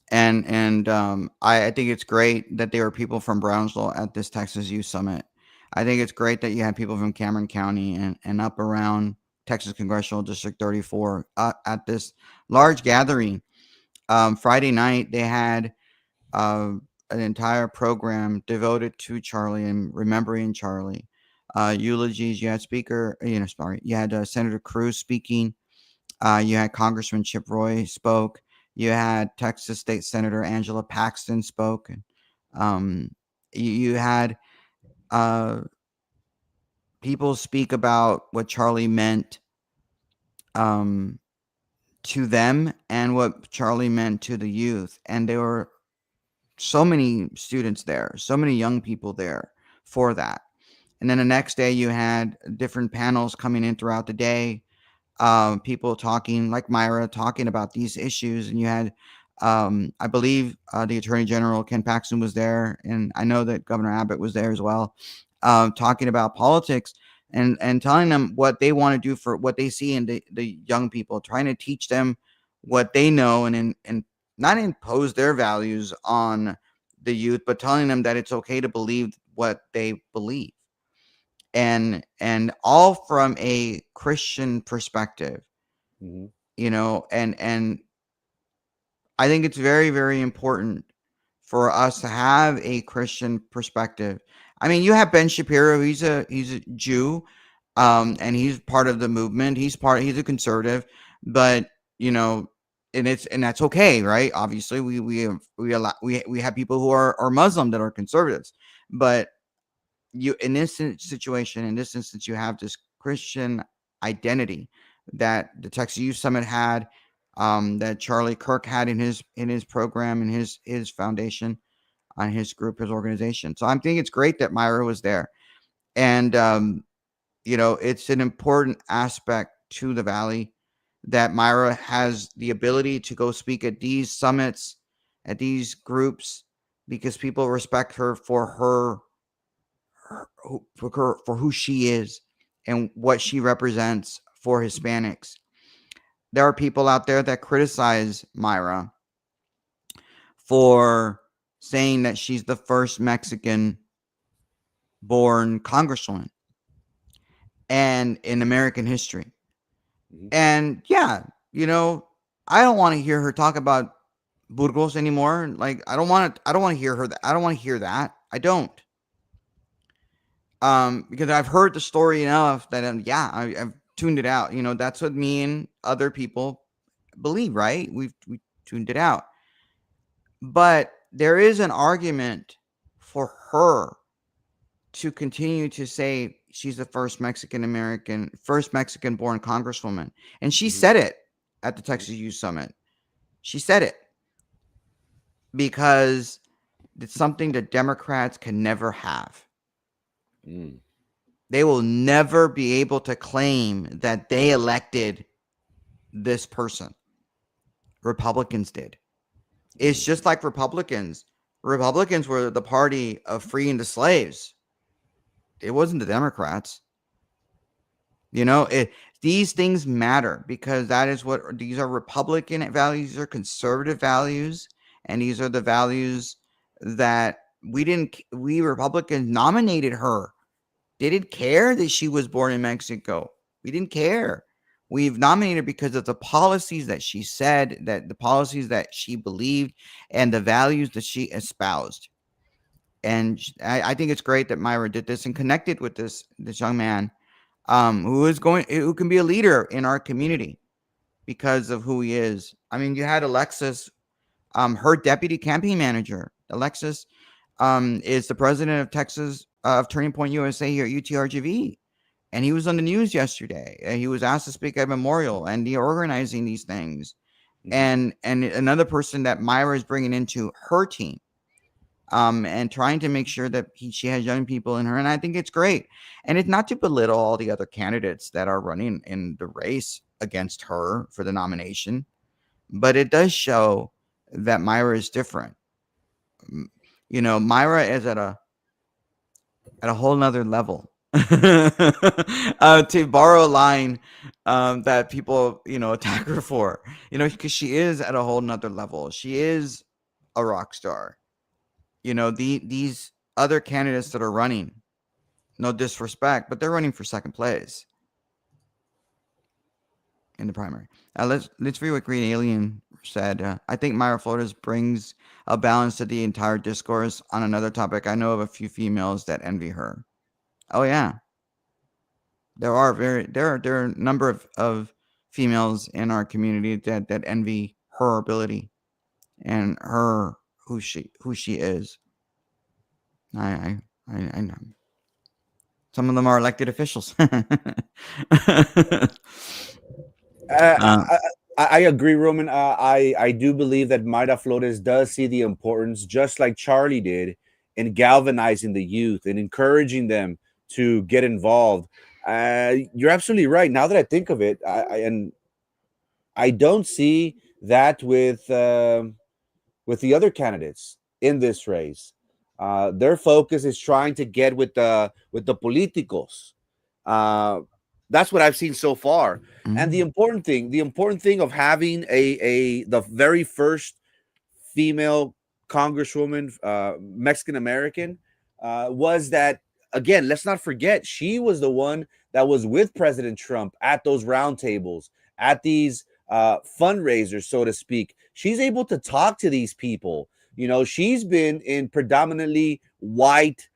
I think it's great that there were people from Brownsville at this Texas Youth Summit. I think it's great that you had people from Cameron County and up around Texas Congressional District 34 at this large gathering. Friday night, they had uh, an entire program devoted to Charlie and remembering Charlie. Eulogies. You had you had Senator Cruz speaking. You had Congressman Chip Roy spoke. You had Texas State Senator Angela Paxton spoke. Um, you had uh, people speak about what Charlie meant um, to them and what Charlie meant to the youth. And there were so many students there, so many young people there for that. And then the next day, you had different panels coming in throughout the day, people talking like Myra talking about these issues, and you had, I believe, the Attorney General Ken Paxton was there, and I know that Governor Abbott was there as well, talking about politics and telling them what they want to do for what they see in the young people, trying to teach them what they know and not impose their values on the youth, but telling them that it's okay to believe what they believe and all from a Christian perspective, Mhm. and I think it's very, very important for us to have a Christian perspective. I mean, you have Ben Shapiro, he's a Jew, and he's part of the movement. He's a conservative, but you know, and that's okay, right? Obviously, we have people who are Muslim that are conservatives, but you in this situation, in this instance, you have this Christian identity that the Texas Youth Summit had, that Charlie Kirk had in his program, in his foundation, on his group, his organization. So I think it's great that Myra was there, and it's an important aspect to the Valley that Myra has the ability to go speak at these summits, at these groups, because people respect her for for who she is and what she represents for Hispanics. There are people out there that criticize Myra for saying that she's the first Mexican born congresswoman and in American history. Mhm. And yeah, you know, I don't want to hear her talk about Burgos anymore. Like I don't want to hear her that. I don't want to hear that. I don't. Because I've heard the story enough that yeah, I've tuned it out. You know, that's what me and other people believe, right? We tuned it out. But there is an argument for her to continue to say she's the first Mexican born congresswoman. And she Mhm. said it at the Mhm. Texas Youth Summit. She said it because it's something that Democrats can never have. Mm. They will never be able to claim that they elected this person. Republicans did. It's Mm. just like Republicans. Republicans were the party of freeing the slaves. It wasn't the Democrats. You know, these things matter because that is what these are Republican values, these are conservative values, and these are the values that we Republicans nominated her. They didn't care that she was born in Mexico. We didn't care. We've nominated her because of the policies that she said, that the policies that she believed, and the values that she espoused. And I think it's great that Myra did this and connected with this young man, who can be a leader in our community because of who he is. I mean, you had Alexis, her deputy campaign manager. Alexis is the president of Texas of Turning Point USA here at UTRGV. And he was on the news yesterday. He was asked to speak at a memorial, and they're organizing these things. Mhm. And another person that Myra is bringing into her team, and trying to make sure that she has young people in her. And I think it's great. And it's not to belittle all the other candidates that are running in the race against her for the nomination, but it does show that Myra is different. M- You know, Myra is at a whole nother level. To borrow a line that people, attack her for, because she is at a whole nother level. She is a rock star. These other candidates that are running, no disrespect, but they're running for second place in the primary. Let's read what Green Alien said. I think Myra Flores brings a balance to the entire discourse. On another topic, I know of a few females that envy her. Oh yeah, there are a number of females in our community that envy her ability and her who she is. I know. Some of them are elected officials. Uh, uh, I, I agree, Roman. I do believe that Mayra Flores does see the importance, just like Charlie did, in galvanizing the youth and encouraging them to get involved. You're absolutely right. Now that I think of it, and I don't see that with the other candidates in this race. Their focus is trying to get with the politicos. Uh, that's what I've seen so far. And mm, the important thing of having a the very first female congresswoman, Mexican American, was that, again, let's not forget, she was the one that was with President Trump at those roundtables, at these fundraisers, so to speak. She's able to talk to these people. You know, she's been in predominantly white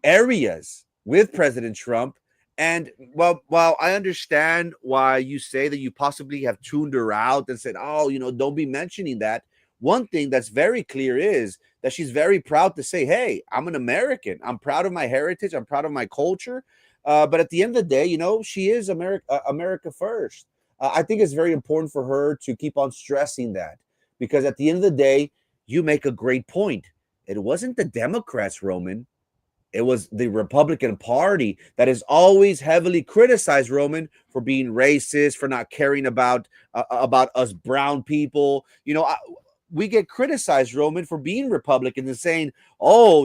areas with President Trump. And while I understand why you say that you possibly have tuned her out and said, oh, don't be mentioning that, one thing that's very clear is that she's very proud to say, hey, I'm an American. I'm proud of my heritage. I'm proud of my culture. But at the end of the day, she is America first. I think it's very important for her to keep on stressing that, because at the end of the day, you make a great point. It wasn't the Democrats, Roman. It was the Republican Party that is always heavily criticized, Roman, for being racist, for not caring about us brown people. we get criticized, Roman, for being Republicans and saying, "Oh,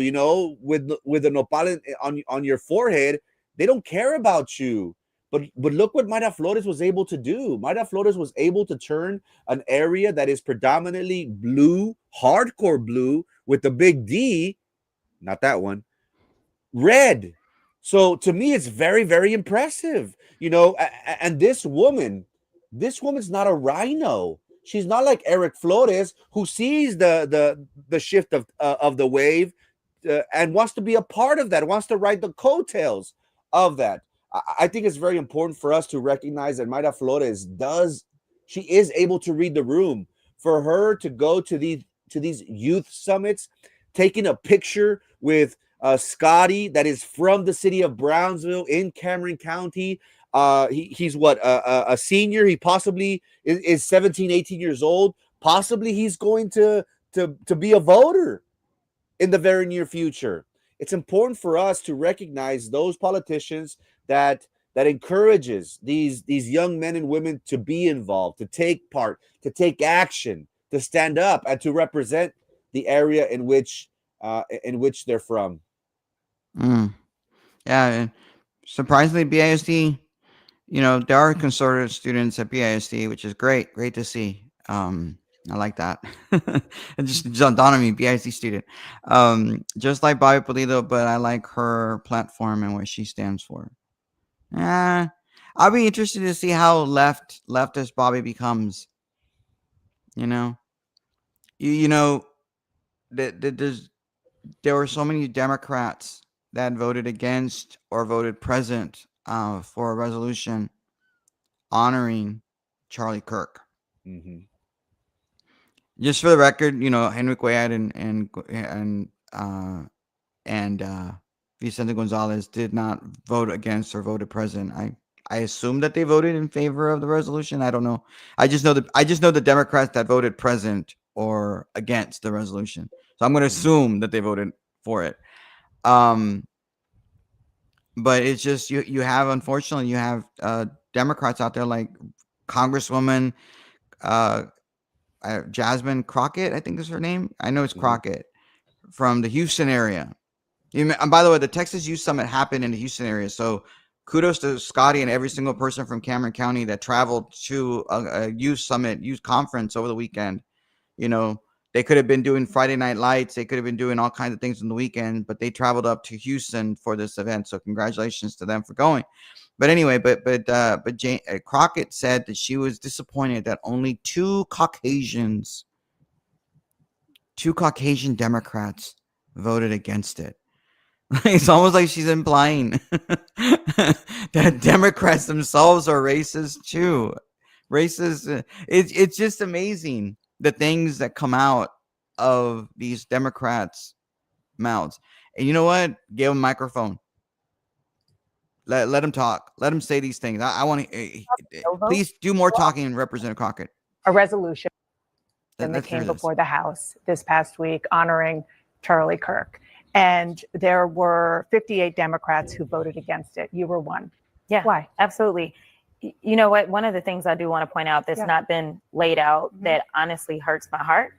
with a nopal on your forehead, they don't care about you." But look what Mayra Flores was able to do. Mayra Flores was able to turn an area that is predominantly blue, hardcore blue, with the big D, not that one, red. So to me, it's very, very impressive. And this woman's not a rhino. She's not like Eric Flores, who sees the shift of the wave, and wants to be a part of that, wants to ride the coattails of that. I think it's very important for us to recognize that Mayra Flores she is able to read the room. For her to go to these youth summits, taking a picture with Scotty, that is from the city of Brownsville in Cameron County. He's what, a senior. He possibly is 17, 18 years old. Possibly he's going to be a voter in the very near future. It's important for us to recognize those politicians that encourages these young men and women to be involved, to take part, to take action, to stand up, and to represent the area in which they're from. Mm. Yeah, and surprisingly, BISD, there are conservative students at BISD, which is great. Great to see. I like that. It just dawned on me, BISD student. Just like Bobby Pulido, but I like her platform and what she stands for. I'll be interested to see how leftist Bobby becomes. You know, you know that there were so many Democrats that voted against or voted present for a resolution honoring Charlie Kirk. Mm-hmm. Just for the record, Henry Cuellar and Vicente Gonzalez did not vote against or voted present. I assume that they voted in favor of the resolution. I don't know. I just know the Democrats that voted present or against the resolution. So I'm going to assume that they voted for it. But it's just unfortunately you have Democrats out there like Congresswoman Jasmine Crockett, I think is her name. I know it's Crockett, from the Houston area. And by the way, the Texas Youth Summit happened in the Houston area. So kudos to Scotty and every single person from Cameron County that traveled to a youth summit, youth conference over the weekend. They could have been doing Friday Night Lights. They could have been doing all kinds of things on the weekend, but they traveled up to Houston for this event. So congratulations to them for going. But anyway, but Jane Crockett said that she was disappointed that only two Caucasian Democrats voted against it. It's almost like she's implying that Democrats themselves are racist too. Racist. It's just amazing the things that come out of these Democrats' mouths. And you know what? Give them a microphone. Let them talk. Let them say these things. I want to please do more talking, Representative Crockett. A resolution that came before the House this past week honoring Charlie Kirk. And there were 58 Democrats who voted against it. You were one. Yeah. Why? Absolutely. You know what? One of the things I do want to point out that's not been laid out that honestly hurts my heart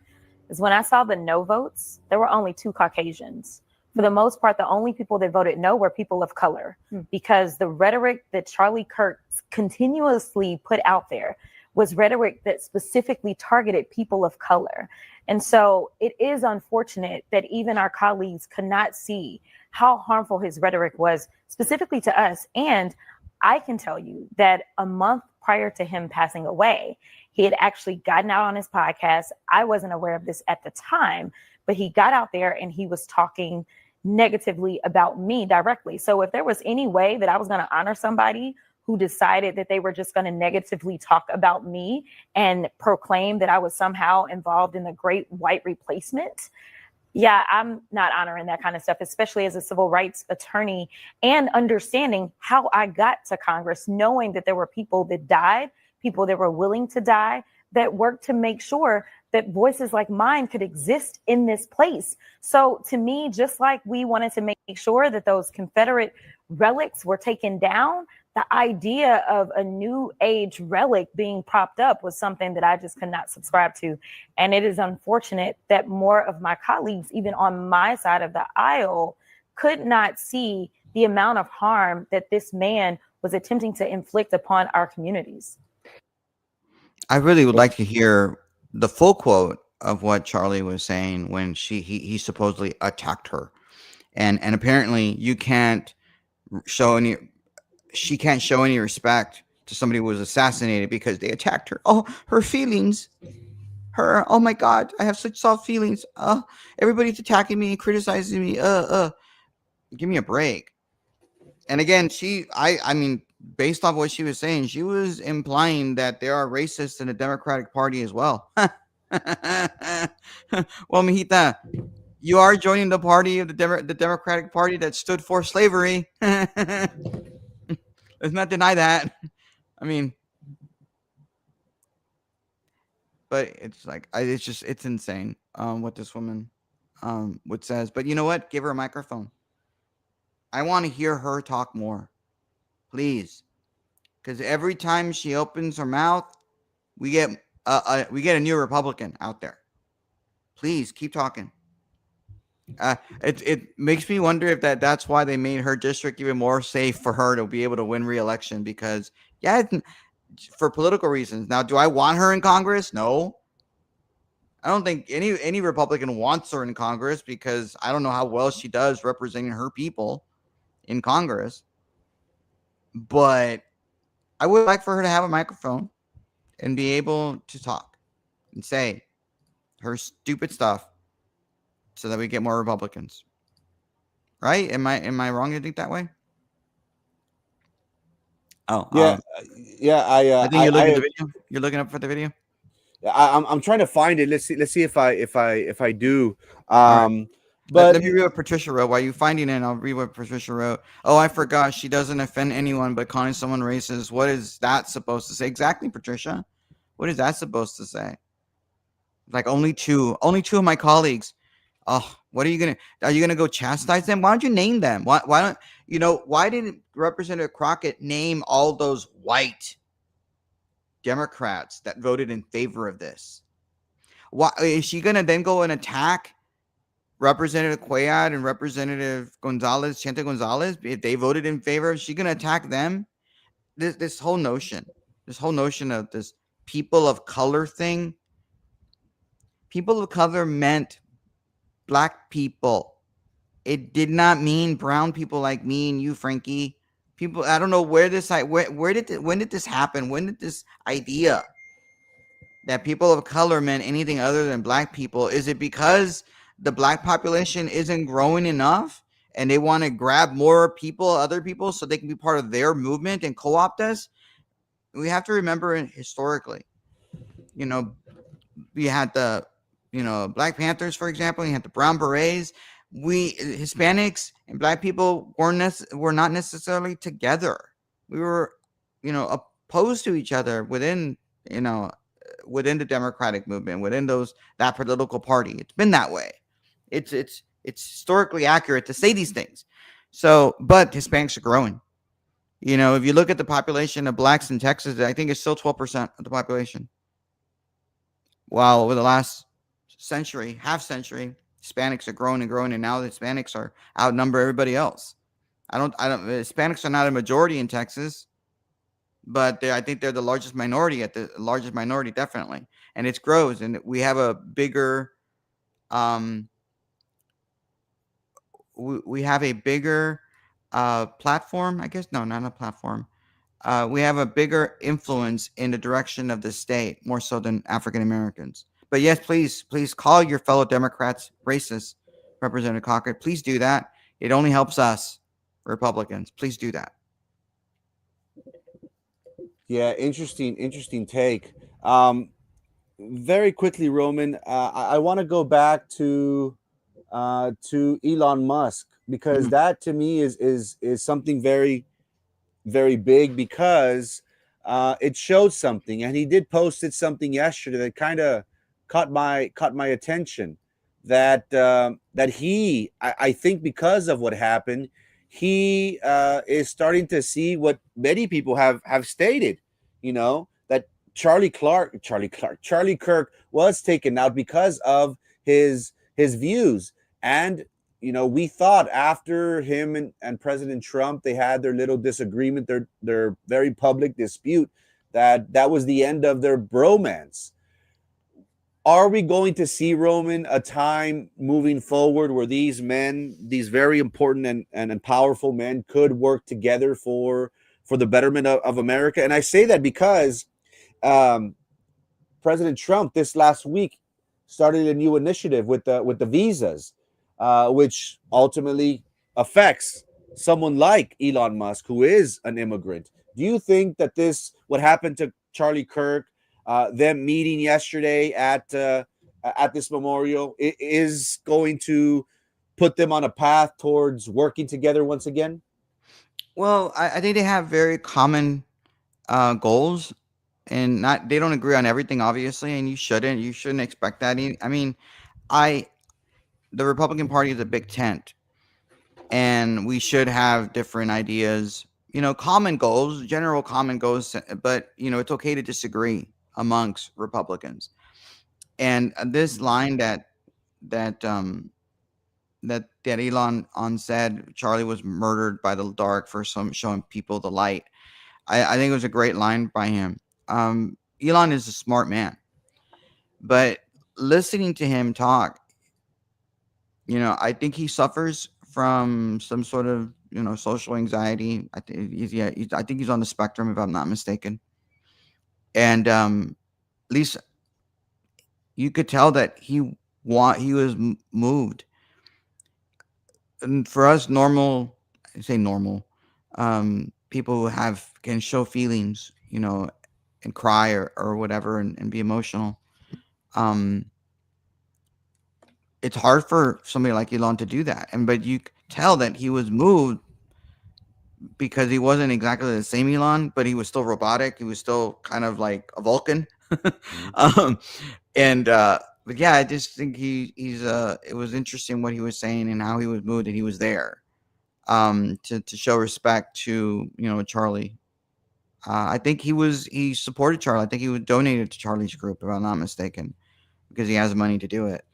is when I saw the no votes, there were only two Caucasians. For the most part, the only people that voted no were people of color, because the rhetoric that Charlie Kirk continuously put out there was rhetoric that specifically targeted people of color. And so it is unfortunate that even our colleagues could not see how harmful his rhetoric was specifically to us. And I can tell you that a month prior to him passing away, he had actually gotten out on his podcast. I wasn't aware of this at the time, but he got out there and he was talking negatively about me directly. So if there was any way that I was going to honor somebody who decided that they were just going to negatively talk about me and proclaim that I was somehow involved in the great white replacement, yeah, I'm not honoring that kind of stuff, especially as a civil rights attorney, and understanding how I got to Congress, knowing that there were people that died, people that were willing to die, that worked to make sure that voices like mine could exist in this place. So to me, just like we wanted to make sure that those Confederate relics were taken down, the idea of a new age relic being propped up was something that I just could not subscribe to. And it is unfortunate that more of my colleagues, even on my side of the aisle, could not see the amount of harm that this man was attempting to inflict upon our communities. I really would like to hear the full quote of what Charlie was saying when he supposedly attacked her. And apparently you can't show any she can't show any respect to somebody who was assassinated because they attacked her. Oh, her feelings. Oh my God, I have such soft feelings. Everybody's attacking me and criticizing me. Give me a break. And again, I mean, based off what she was saying, she was implying that there are racists in the Democratic Party as well. Well, Mijita, you are joining the party of the Democratic Party that stood for slavery. Let's not deny that. I mean, but it's like it's insane what this woman would says. But you know what? Give her a microphone. I want to hear her talk more, please, because every time she opens her mouth, we get a new Republican out there. Please keep talking. It makes me wonder if that's why they made her district even more safe for her to be able to win re-election, because for political reasons. Now, do I want her in Congress? No. I don't think any Republican wants her in Congress, because I don't know how well she does representing her people in Congress. But I would like for her to have a microphone and be able to talk and say her stupid stuff so that we get more Republicans. Right? Am I wrong to think that way? Oh, yeah. I think you're looking at the video. You're looking up for the video. I'm trying to find it. Let's see if I do. Right. But let me read what Patricia wrote. While you finding it, I'll read what Patricia wrote. Oh, I forgot. She doesn't offend anyone, but calling someone racist. What is that supposed to say? Exactly, Patricia. What is that supposed to say? Like only two of my colleagues. Oh, what are you gonna go chastise them? Why don't you name them? Why don't why didn't Representative Crockett name all those white Democrats that voted in favor of this? Why is she gonna then go and attack Representative Cuellar and Representative Chente Gonzalez if they voted in favor? Is she gonna attack them? This whole notion of this people of color thing. People of color meant black people. It did not mean brown people like me and you, Frankie. People, I don't know where when did this happen? When did this idea that people of color meant anything other than black people? Is it because the black population isn't growing enough and they want to grab more people, other people, so they can be part of their movement and co-opt us? We have to remember historically, we had the Black Panthers, for example. You had the Brown Berets. We Hispanics and black people were not necessarily together. We were opposed to each other within the Democratic movement, within that political party. It's been that way. It's historically accurate to say these things. So, but Hispanics are growing. If you look at the population of blacks in Texas, I think it's still 12% of the population. While over the last half century, Hispanics are growing and growing, and now the Hispanics are outnumber everybody else. Hispanics are not a majority in Texas, but I think they're the largest minority definitely, and it grows, and we have a bigger, we have a bigger platform, I guess. No, not a platform. We have a bigger influence in the direction of the state, more so than African Americans. But yes, please call your fellow Democrats racist, Representative Cochran. Please do that. It only helps us, Republicans. Please do that. Yeah, interesting take. Very quickly, Roman, I want to go back to Elon Musk, because that to me is something very, very big, because it showed something, and he did posted something yesterday that kind of caught my attention. That he, I think, because of what happened, he is starting to see what many people have stated, that Charlie Kirk was taken out because of his views. And we thought after him and President Trump, they had their little disagreement, their very public dispute, that was the end of their bromance. Are we going to see, Roman, a time moving forward where these men, these very important and powerful men, could work together for the betterment of America? And I say that because um, President Trump this last week started a new initiative with the visas, which ultimately affects someone like Elon Musk, who is an immigrant. Do you think that what happened to Charlie Kirk, them meeting yesterday at this memorial, is going to put them on a path towards working together once again? Well, I think they have very common goals, and not they don't agree on everything, obviously, and you shouldn't expect that. I mean, I the Republican Party is a big tent, and we should have different ideas, common goals, general common goals, but it's okay to disagree amongst Republicans. And this line that that Elon on said Charlie was murdered by the dark for some showing people the light. I think it was a great line by him. Elon is a smart man, but listening to him talk, I think he suffers from some sort of social anxiety. I think I think he's on the spectrum, if I'm not mistaken. And at least you could tell that he was moved. And for us, normal, I say normal, people who can show feelings, and cry or whatever, and be emotional. Um, it's hard for somebody like Elon to do that, but you could tell that he was moved because he wasn't exactly the same Elon, but he was still robotic. He was still kind of like a Vulcan. um, and but yeah, I just think he's it was interesting what he was saying and how he was moved and he was there to show respect to Charlie. I think he supported Charlie. I think he was donated to Charlie's group, if I'm not mistaken, because he has money to do it.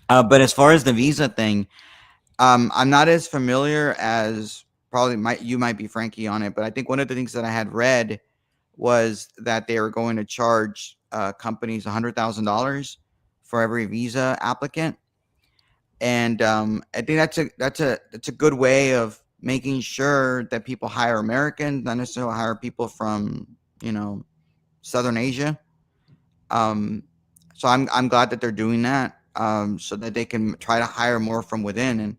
But as far as the visa thing, I'm not as familiar as probably you might be, Frankie, on it. But I think one of the things that I had read was that they were going to charge companies $100,000 for every visa applicant, and I think that's a good way of making sure that people hire Americans, not necessarily hire people from Southern Asia. Um, so I'm glad that they're doing that, so that they can try to hire more from within,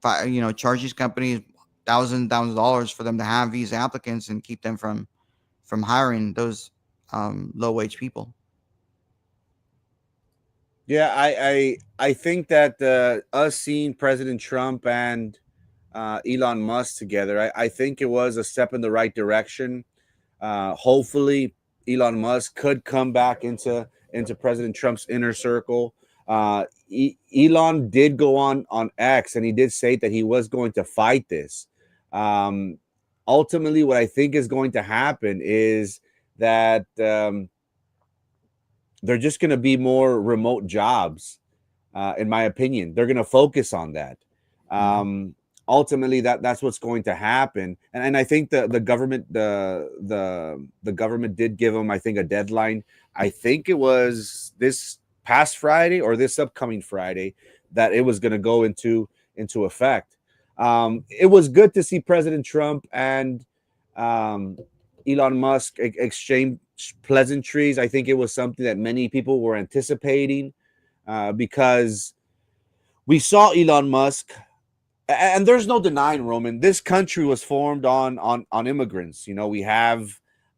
and charge these companies thousands of dollars for them to have visa applicants and keep them from hiring those low wage people. Yeah, I think that us seeing President Trump and Elon Musk together, I think it was a step in the right direction. Hopefully, Elon Musk could come back into President Trump's inner circle. Elon did go on X, and he did say that he was going to fight this. Um, Ultimately, what I think is going to happen is that they're just going to be more remote jobs. In my opinion, they're going to focus on that. Ultimately, that's what's going to happen, and I think the government the government did give them, I think, a deadline. I think it was this past Friday or this upcoming Friday that it was going to go into effect. It was good to see President Trump and um, Elon Musk exchange pleasantries. I think it was something that many people were anticipating, because we saw Elon Musk, and there's no denying, Roman, this country was formed on immigrants. We have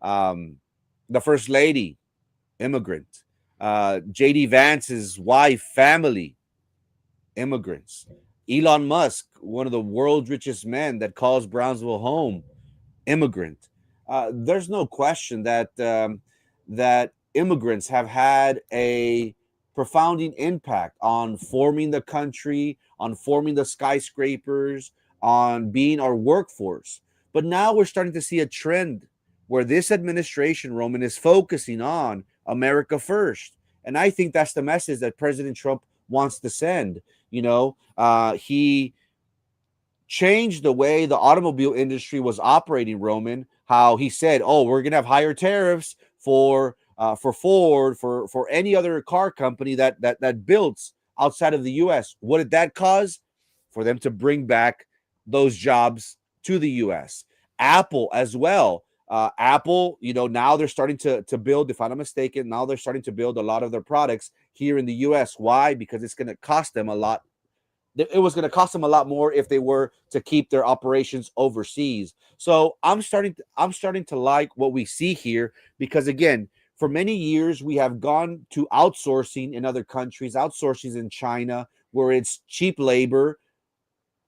the first lady, immigrant, JD Vance's wife, family, immigrants, Elon Musk, one of the world's richest men that calls Brownsville home, immigrant. There's no question that immigrants have had a profounding impact on forming the country, on forming the skyscrapers, on being our workforce. But now we're starting to see a trend where this administration, Roman, is focusing on America first. And I think that's the message that President Trump wants to send. He changed the way the automobile industry was operating, Roman. How he said, "Oh, we're gonna have higher tariffs for Ford, for any other car company that builds outside of the U.S." What did that cause? For them to bring back those jobs to the U.S. Apple as well. Apple, now they're starting to build. If I'm not mistaken, now they're starting to build a lot of their products here in the U.S. Why? Because it's going to cost them a lot. It was going to cost them a lot more if they were to keep their operations overseas. So I'm starting to like what we see here, because again, for many years we have gone to outsourcing in other countries, outsourcing in China, where it's cheap labor.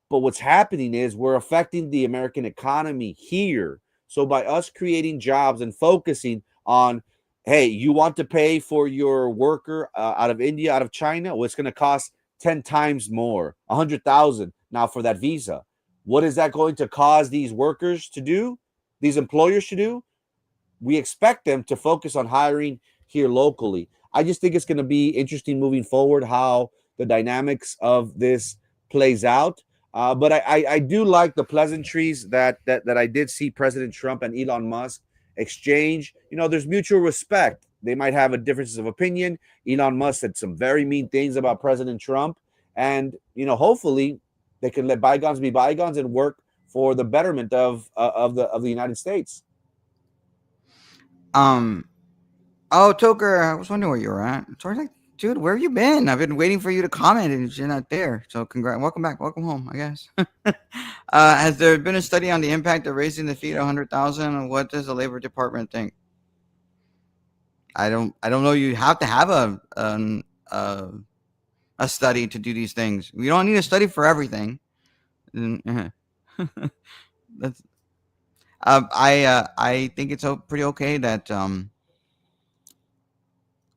But what's happening is we're affecting the American economy here. So by us creating jobs and focusing on, hey, you want to pay for your worker out of India, out of China? Well, it's going to cost 10 times more, 100,000 now for that visa. What is that going to cause these workers to do? These employers to do? We expect them to focus on hiring here locally. I just think it's going to be interesting moving forward how the dynamics of this plays out. But I do like the pleasantries that I did see President Trump and Elon Musk exchange. There's mutual respect. They might have a differences of opinion. Elon Musk said some very mean things about President Trump, and hopefully they can let bygones be bygones and work for the betterment of the United States. Oh, Toker, I was wondering where you were at. So I was like, dude, where have you been? I've been waiting for you to comment, and you're not there. So congrats, welcome back, welcome home, I guess. Has there been a study on the impact of raising the fee to 100,000? What does the Labor Department think? I don't know. You have to have a study to do these things. We don't need a study for everything. That's I think it's pretty okay that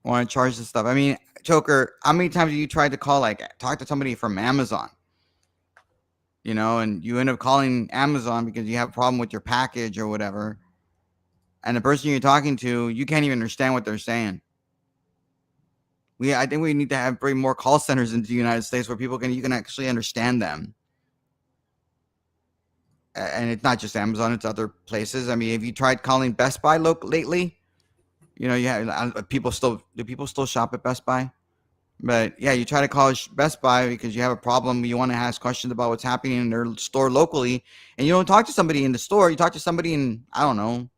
want to charge this stuff. I mean, Choker, how many times have you tried to talk to somebody from Amazon? And you end up calling Amazon because you have a problem with your package or whatever, and the person you're talking to, you can't even understand what they're saying. I think we need to bring more call centers into the United States where you can actually understand them. And it's not just Amazon; it's other places. I mean, have you tried calling Best Buy lately? Do people still shop at Best Buy? But yeah, you try to call Best Buy because you have a problem. You want to ask questions about what's happening in their store locally, and you don't talk to somebody in the store. You talk to somebody in, I don't know,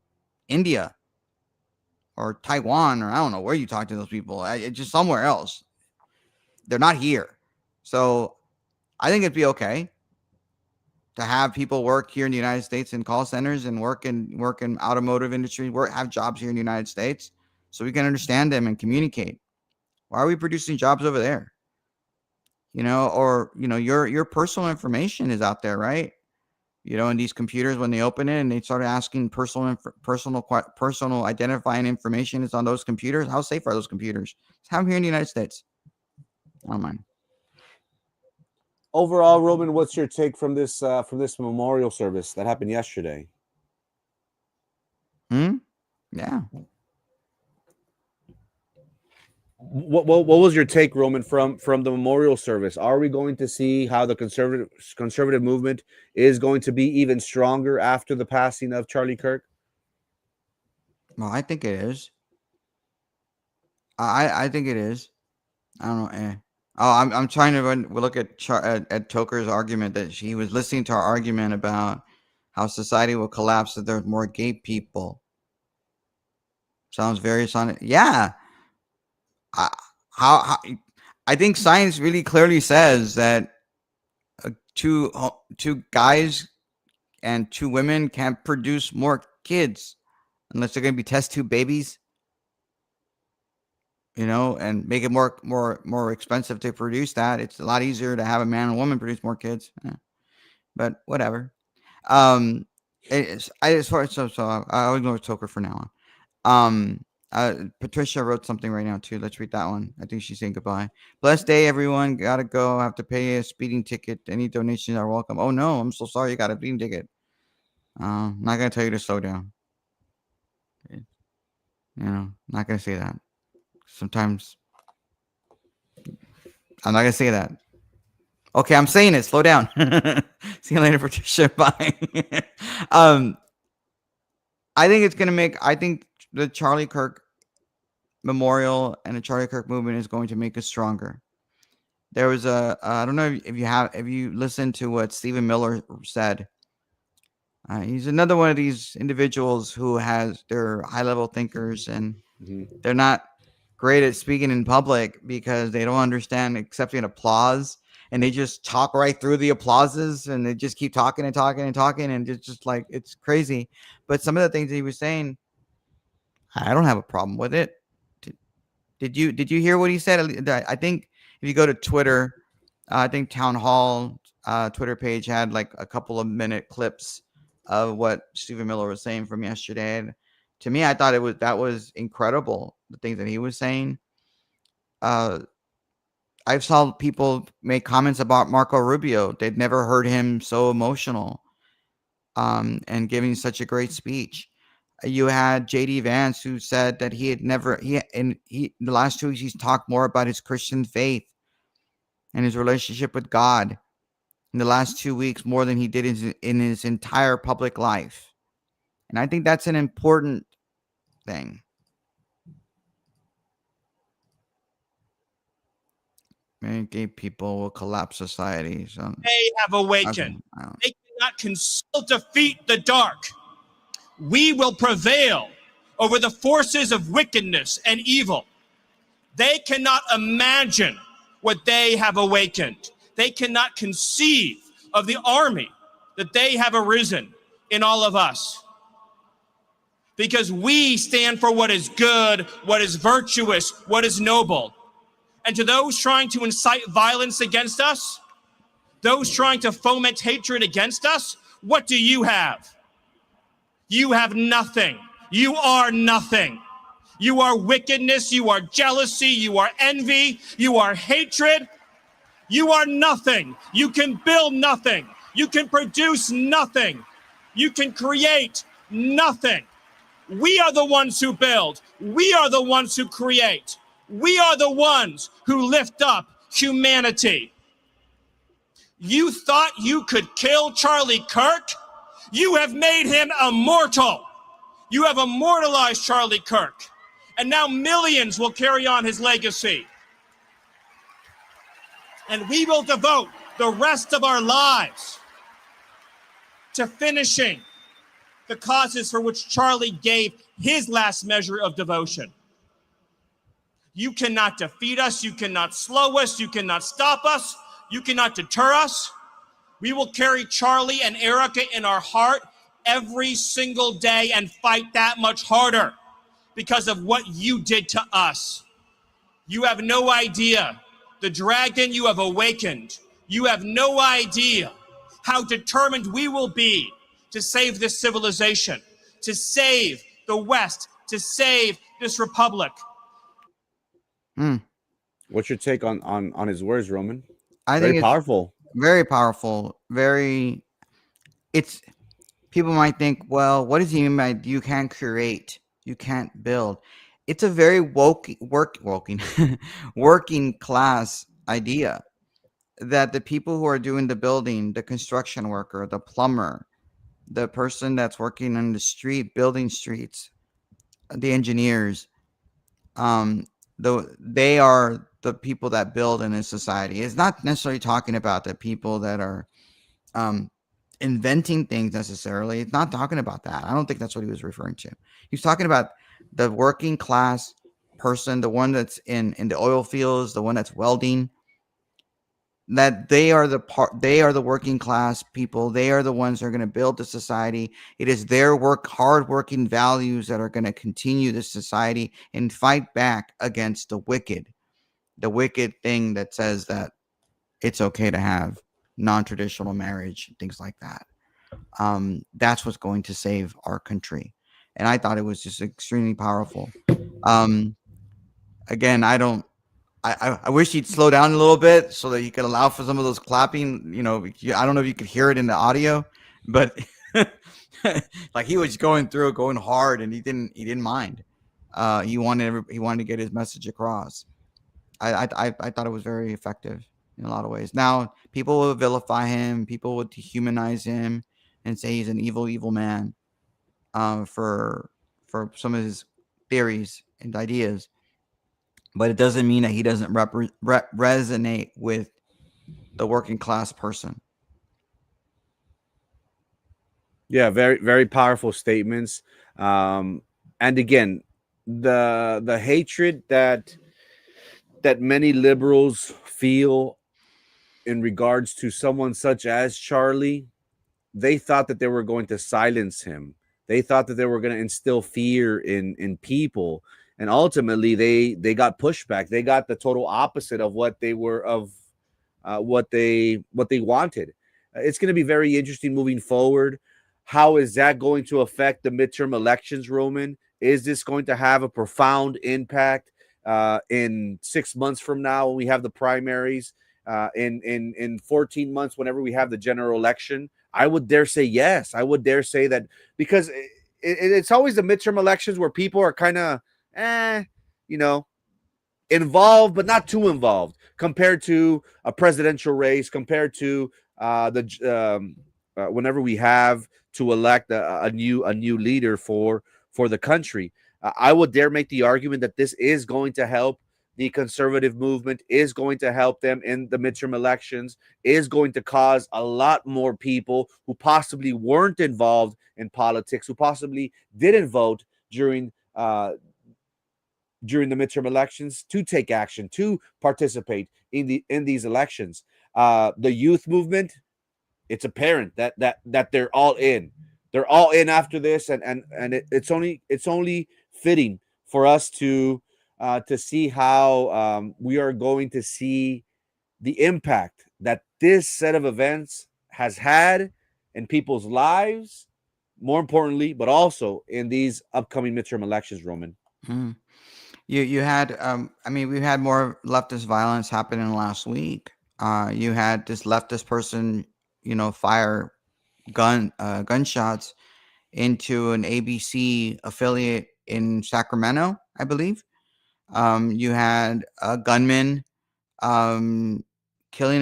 India or Taiwan, or I don't know where you talk to those people. It's just somewhere else. They're not here. So I think it'd be okay to have people work here in the United States in call centers and work in automotive industry, have jobs here in the United States, so we can understand them and communicate. Why are we producing jobs over there? Your personal information is out there, right? And these computers, when they open it and they start asking personal identifying information is on those computers. How safe are those computers? Have them here in the United States. I don't mind. Overall, Roman, what's your take from this memorial service that happened yesterday? Yeah. What was your take, Roman, from the memorial service? Are we going to see how the conservative movement is going to be even stronger after the passing of Charlie Kirk? Well, I think it is. I think it is. I don't know. Oh, I'm trying to look at Toker's argument that he was listening to our argument about how society will collapse if there's more gay people. Sounds very sonic. Yeah. I think science really clearly says that two guys and two women can't produce more kids unless they're going to be test tube babies. And make it more expensive to produce that. It's a lot easier to have a man and woman produce more kids. But whatever. I'll ignore Toker for now on. Patricia wrote something right now too. Let's read that one. I think she's saying goodbye. Blessed day, everyone. Gotta go. Have to pay a speeding ticket. Any donations are welcome. Oh no, I'm so sorry. You got a speeding ticket. Not gonna tell you to slow down. Not gonna say that. Sometimes I'm not gonna say that. Okay, I'm saying it. Slow down. See you later, Patricia. Bye. I think it's gonna make. I think the Charlie Kirk Memorial and the Charlie Kirk movement is going to make us stronger. There was I don't know if you listened to what Stephen Miller said. He's another one of these individuals who they're high level thinkers, and they're not great at speaking in public because they don't understand accepting applause, and they just talk right through the applauses, and they just keep talking and talking and talking, and it's just like it's crazy. But some of the things he was saying, I don't have a problem with it. Did you hear what he said? I think if you go to Twitter, I think Town Hall Twitter page had like a couple of minute clips of what Stephen Miller was saying from yesterday. And to me, I thought that was incredible. The things that he was saying. I saw people make comments about Marco Rubio. They'd never heard him so emotional, and giving such a great speech. You had JD Vance, who said that he had never in the last 2 weeks he's talked more about his Christian faith and his relationship with God in the last 2 weeks more than he did in his entire public life. And I think that's an important thing. Many gay people will collapse society. So they have awakened. They cannot conceal defeat the dark. We will prevail over the forces of wickedness and evil. They cannot imagine what they have awakened. They cannot conceive of the army that they have arisen in all of us. Because we stand for what is good, what is virtuous, what is noble. And to those trying to incite violence against us, those trying to foment hatred against us, what do you have? You have nothing. You are nothing. You are wickedness. You are jealousy. You are envy. You are hatred. You are nothing. You can build nothing. You can produce nothing. You can create nothing. We are the ones who build. We are the ones who create. We are the ones who lift up humanity. You thought you could kill Charlie Kirk? You have made him immortal. You have immortalized Charlie Kirk. And now millions will carry on his legacy. And we will devote the rest of our lives to finishing the causes for which Charlie gave his last measure of devotion. You cannot defeat us. You cannot slow us. You cannot stop us. You cannot deter us. We will carry Charlie and Erica in our heart every single day and fight that much harder because of what you did to us. You have no idea the dragon you have awakened. You have no idea how determined we will be to save this civilization, to save the West, to save this republic. What's your take on his words, Roman? I Very think powerful. Very powerful. People might think, well, what does he mean by you can't create, you can't build? It's a very working class idea that the people who are doing the building, the construction worker, the plumber, the person that's working on the street, building streets, the engineers, they are the people that build in this society. It's not necessarily talking about the people that are inventing things necessarily. It's not talking about that. I don't think that's what he was referring to. He's talking about the working class person, the one that's in the oil fields, the one that's welding. That they are the working class people. They are the ones that are going to build the society. It is their hard working values that are going to continue this society and fight back against the wicked thing that says that it's okay to have non-traditional marriage, things like that. That's what's going to save our country. and I thought it was just extremely powerful. Again, I wish he'd slow down a little bit so that you could allow for some of those clapping. I don't know if you could hear it in the audio, but like he was going hard, and he didn't mind. He wanted to get his message across. I thought it was very effective in a lot of ways. Now people will vilify him, people would dehumanize him, and say he's an evil man, for some of his theories and ideas. But it doesn't mean that he doesn't resonate with the working class person. Yeah, very very powerful statements. And again, the hatred that many liberals feel in regards to someone such as Charlie, they thought that they were going to silence him. They thought that they were going to instill fear in people, and ultimately they got pushback. They got the total opposite of what they were of what they wanted. It's going to be very interesting moving forward. How is that going to affect the midterm elections, Roman? Is this going to have a profound impact in 6 months from now when we have the primaries? In 14 months, whenever we have the general election? I would dare say yes. I would dare say that, because it's always the midterm elections where people are kind of, you know, involved, but not too involved compared to a presidential race, compared to whenever we have to elect a new leader for the country. I would dare make the argument that this is going to help the conservative movement, is going to help them in the midterm elections, is going to cause a lot more people who possibly weren't involved in politics, who possibly didn't vote during the midterm elections, to take action, to participate in these elections. The youth movement, it's apparent that they're all in. They're all in after this, and it's only fitting for us to see how we are going to see the impact that this set of events has had in people's lives, more importantly, but also in these upcoming midterm elections, Roman. Mm. You had I mean, we've had more leftist violence happen in the last week. You had this leftist person, fire gunshots into an ABC affiliate in Sacramento, I believe. You had a gunman killing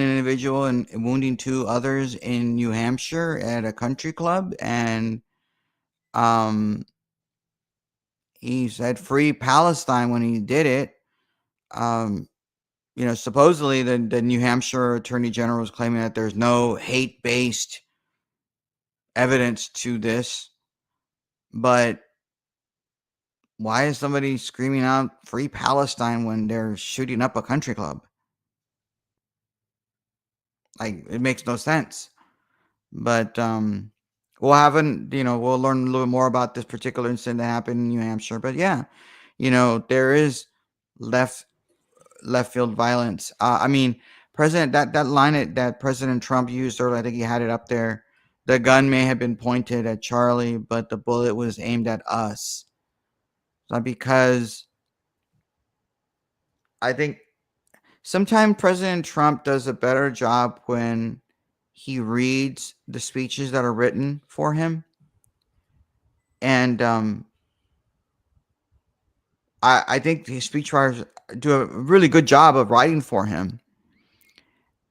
an individual and wounding two others in New Hampshire at a country club, and he said "Free Palestine" when he did it. Supposedly the New Hampshire Attorney General was claiming that there's no hate-based evidence to this, but why is somebody screaming out "Free Palestine" when they're shooting up a country club? Like, it makes no sense. But we'll learn a little more about this particular incident that happened in New Hampshire. But yeah, there is left field violence. I mean, that line that President Trump used earlier, I think he had it up there. The gun may have been pointed at Charlie, but the bullet was aimed at us. So because I think sometimes President Trump does a better job when he reads the speeches that are written for him. And I think his speechwriters do a really good job of writing for him.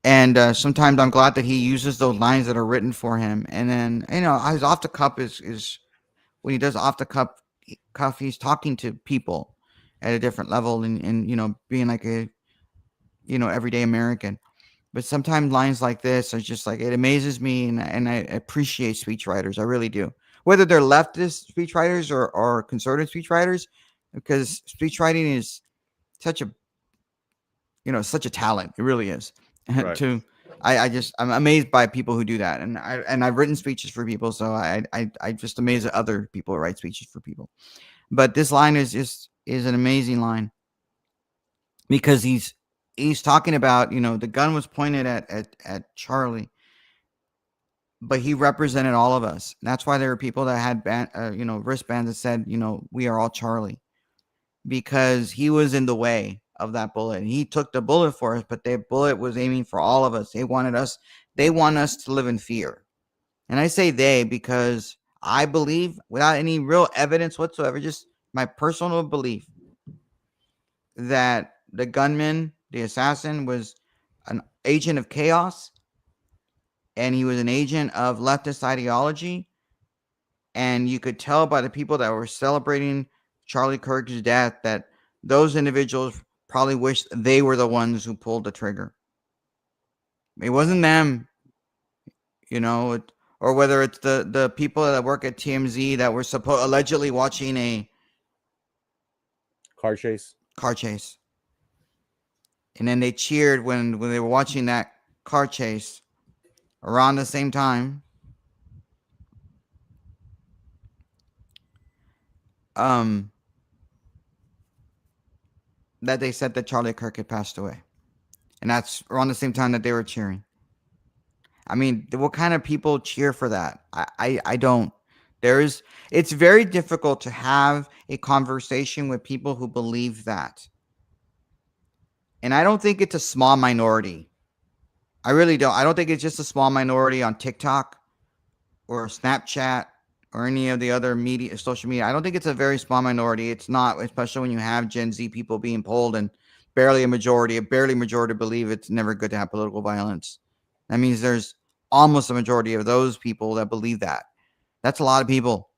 And sometimes I'm glad that he uses those lines that are written for him. And then, his off the cuff is when he does off the cuff, he's talking to people at a different level and being like a, everyday American. But sometimes lines like this are just like, it amazes me, and I appreciate speechwriters. I really do. Whether they're leftist speechwriters or conservative speechwriters, because speechwriting is such a talent. It really is. Right. I'm amazed by people who do that. And I've written speeches for people, so I just amazed at other people who write speeches for people. But this line is an amazing line, because he's talking about, the gun was pointed at Charlie, but he represented all of us. And that's why there were people that had wristbands that said, we are all Charlie, because he was in the way of that bullet. And he took the bullet for us, but the bullet was aiming for all of us. They want us to live in fear. And I say they because I believe, without any real evidence whatsoever, just my personal belief, that the gunman, the assassin, was an agent of chaos, and he was an agent of leftist ideology. And you could tell by the people that were celebrating Charlie Kirk's death that those individuals probably wished they were the ones who pulled the trigger. It wasn't them, or whether it's the people that work at TMZ that were allegedly watching a car chase. And then they cheered when they were watching that car chase around the same time. That they said that Charlie Kirk had passed away. And that's around the same time that they were cheering. I mean, what kind of people cheer for that? I don't. It's very difficult to have a conversation with people who believe that. And I don't think it's a small minority. I really don't. I don't think it's just a small minority on TikTok or Snapchat or any of the other social media. I don't think it's a very small minority. It's not, especially when you have Gen Z people being polled and barely a majority believe it's never good to have political violence. That means there's almost a majority of those people that believe that. That's a lot of people.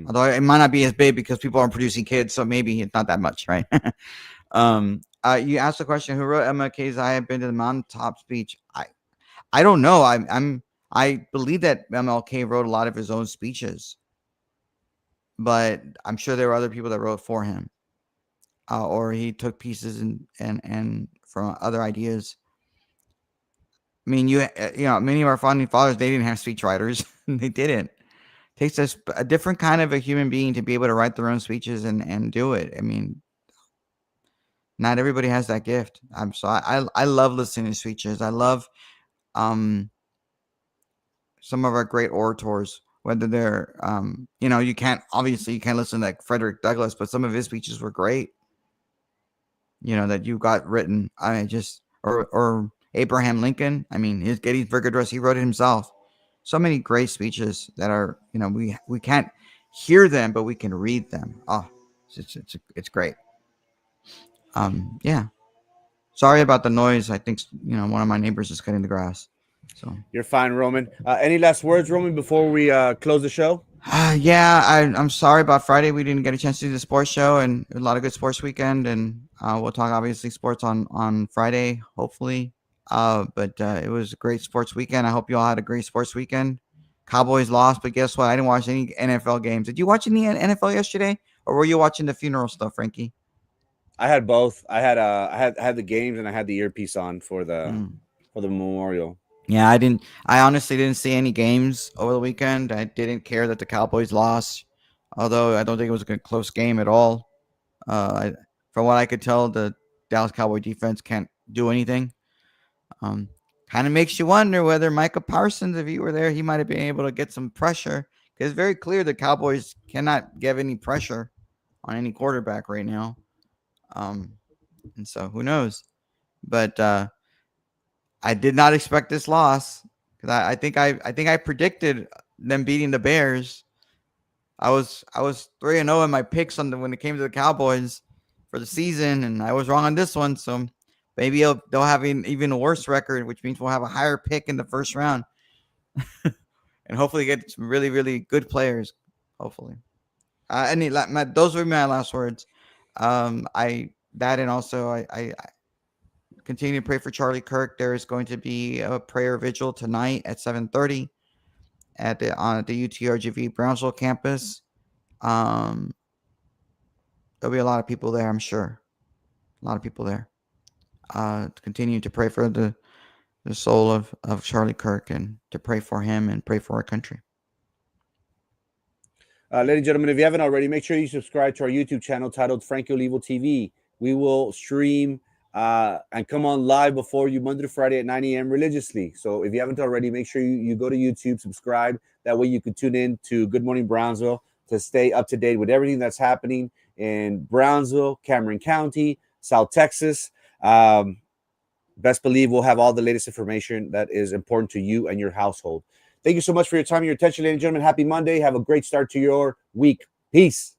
Although it might not be as big because people aren't producing kids, so maybe it's not that much, right? You asked the question, who wrote MLK's "I Have Been to the Mountaintop" speech? I don't know. I believe that MLK wrote a lot of his own speeches, but I'm sure there were other people that wrote for him, or he took pieces and from other ideas. I mean, many of our founding fathers, they didn't have speechwriters. They didn't. It takes a different kind of a human being to be able to write their own speeches and do it. I mean, not everybody has that gift. I love listening to speeches. I love some of our great orators, whether they're you can't listen to like Frederick Douglass, but some of his speeches were great. That you got written. Or Abraham Lincoln. I mean, his Gettysburg Address, he wrote it himself. So many great speeches that are, we can't hear them, but we can read them. Oh, it's great. Yeah. Sorry about the noise. I think one of my neighbors is cutting the grass. So You're fine, Roman. Any last words, Roman, before we close the show? Yeah, I'm sorry about Friday. We didn't get a chance to do the sports show, and a lot of good sports weekend. And we'll talk obviously sports on Friday, hopefully. But it was a great sports weekend. I hope you all had a great sports weekend. Cowboys lost, but guess what? I didn't watch any NFL games. Did you watch any NFL yesterday, or were you watching the funeral stuff, Frankie? I had both. I had the games, and I had the earpiece on for the memorial. Yeah, I honestly didn't see any games over the weekend. I didn't care that the Cowboys lost, although I don't think it was a close game at all. From what I could tell, the Dallas Cowboy defense can't do anything. Kind of makes you wonder whether Micah Parsons, if he were there, he might have been able to get some pressure, because it's very clear the Cowboys cannot give any pressure on any quarterback right now. And so who knows? But I did not expect this loss, because I think I predicted them beating the Bears. I was 3-0 in my picks when it came to the Cowboys for the season, and I was wrong on this one. So maybe they'll have an even worse record, which means we'll have a higher pick in the first round, and hopefully get some really, really good players. Hopefully, those were my last words. I continue to pray for Charlie Kirk. There is going to be a prayer vigil tonight at 7:30 at the UTRGV Brownsville campus. There'll be a lot of people there, I'm sure. A lot of people there. To continue to pray for the soul of Charlie Kirk, and to pray for him and pray for our country. Ladies and gentlemen, if you haven't already, make sure you subscribe to our YouTube channel titled Frankie Olivo TV. We will stream and come on live before you Monday to Friday at 9 a.m. religiously. So if you haven't already, make sure you go to YouTube, subscribe. That way you can tune in to Good Morning Brownsville to stay up to date with everything that's happening in Brownsville, Cameron County, South Texas. Best believe we'll have all the latest information that is important to you and your household. Thank you so much for your time and your attention, ladies and gentlemen. Happy Monday. Have a great start to your week. Peace.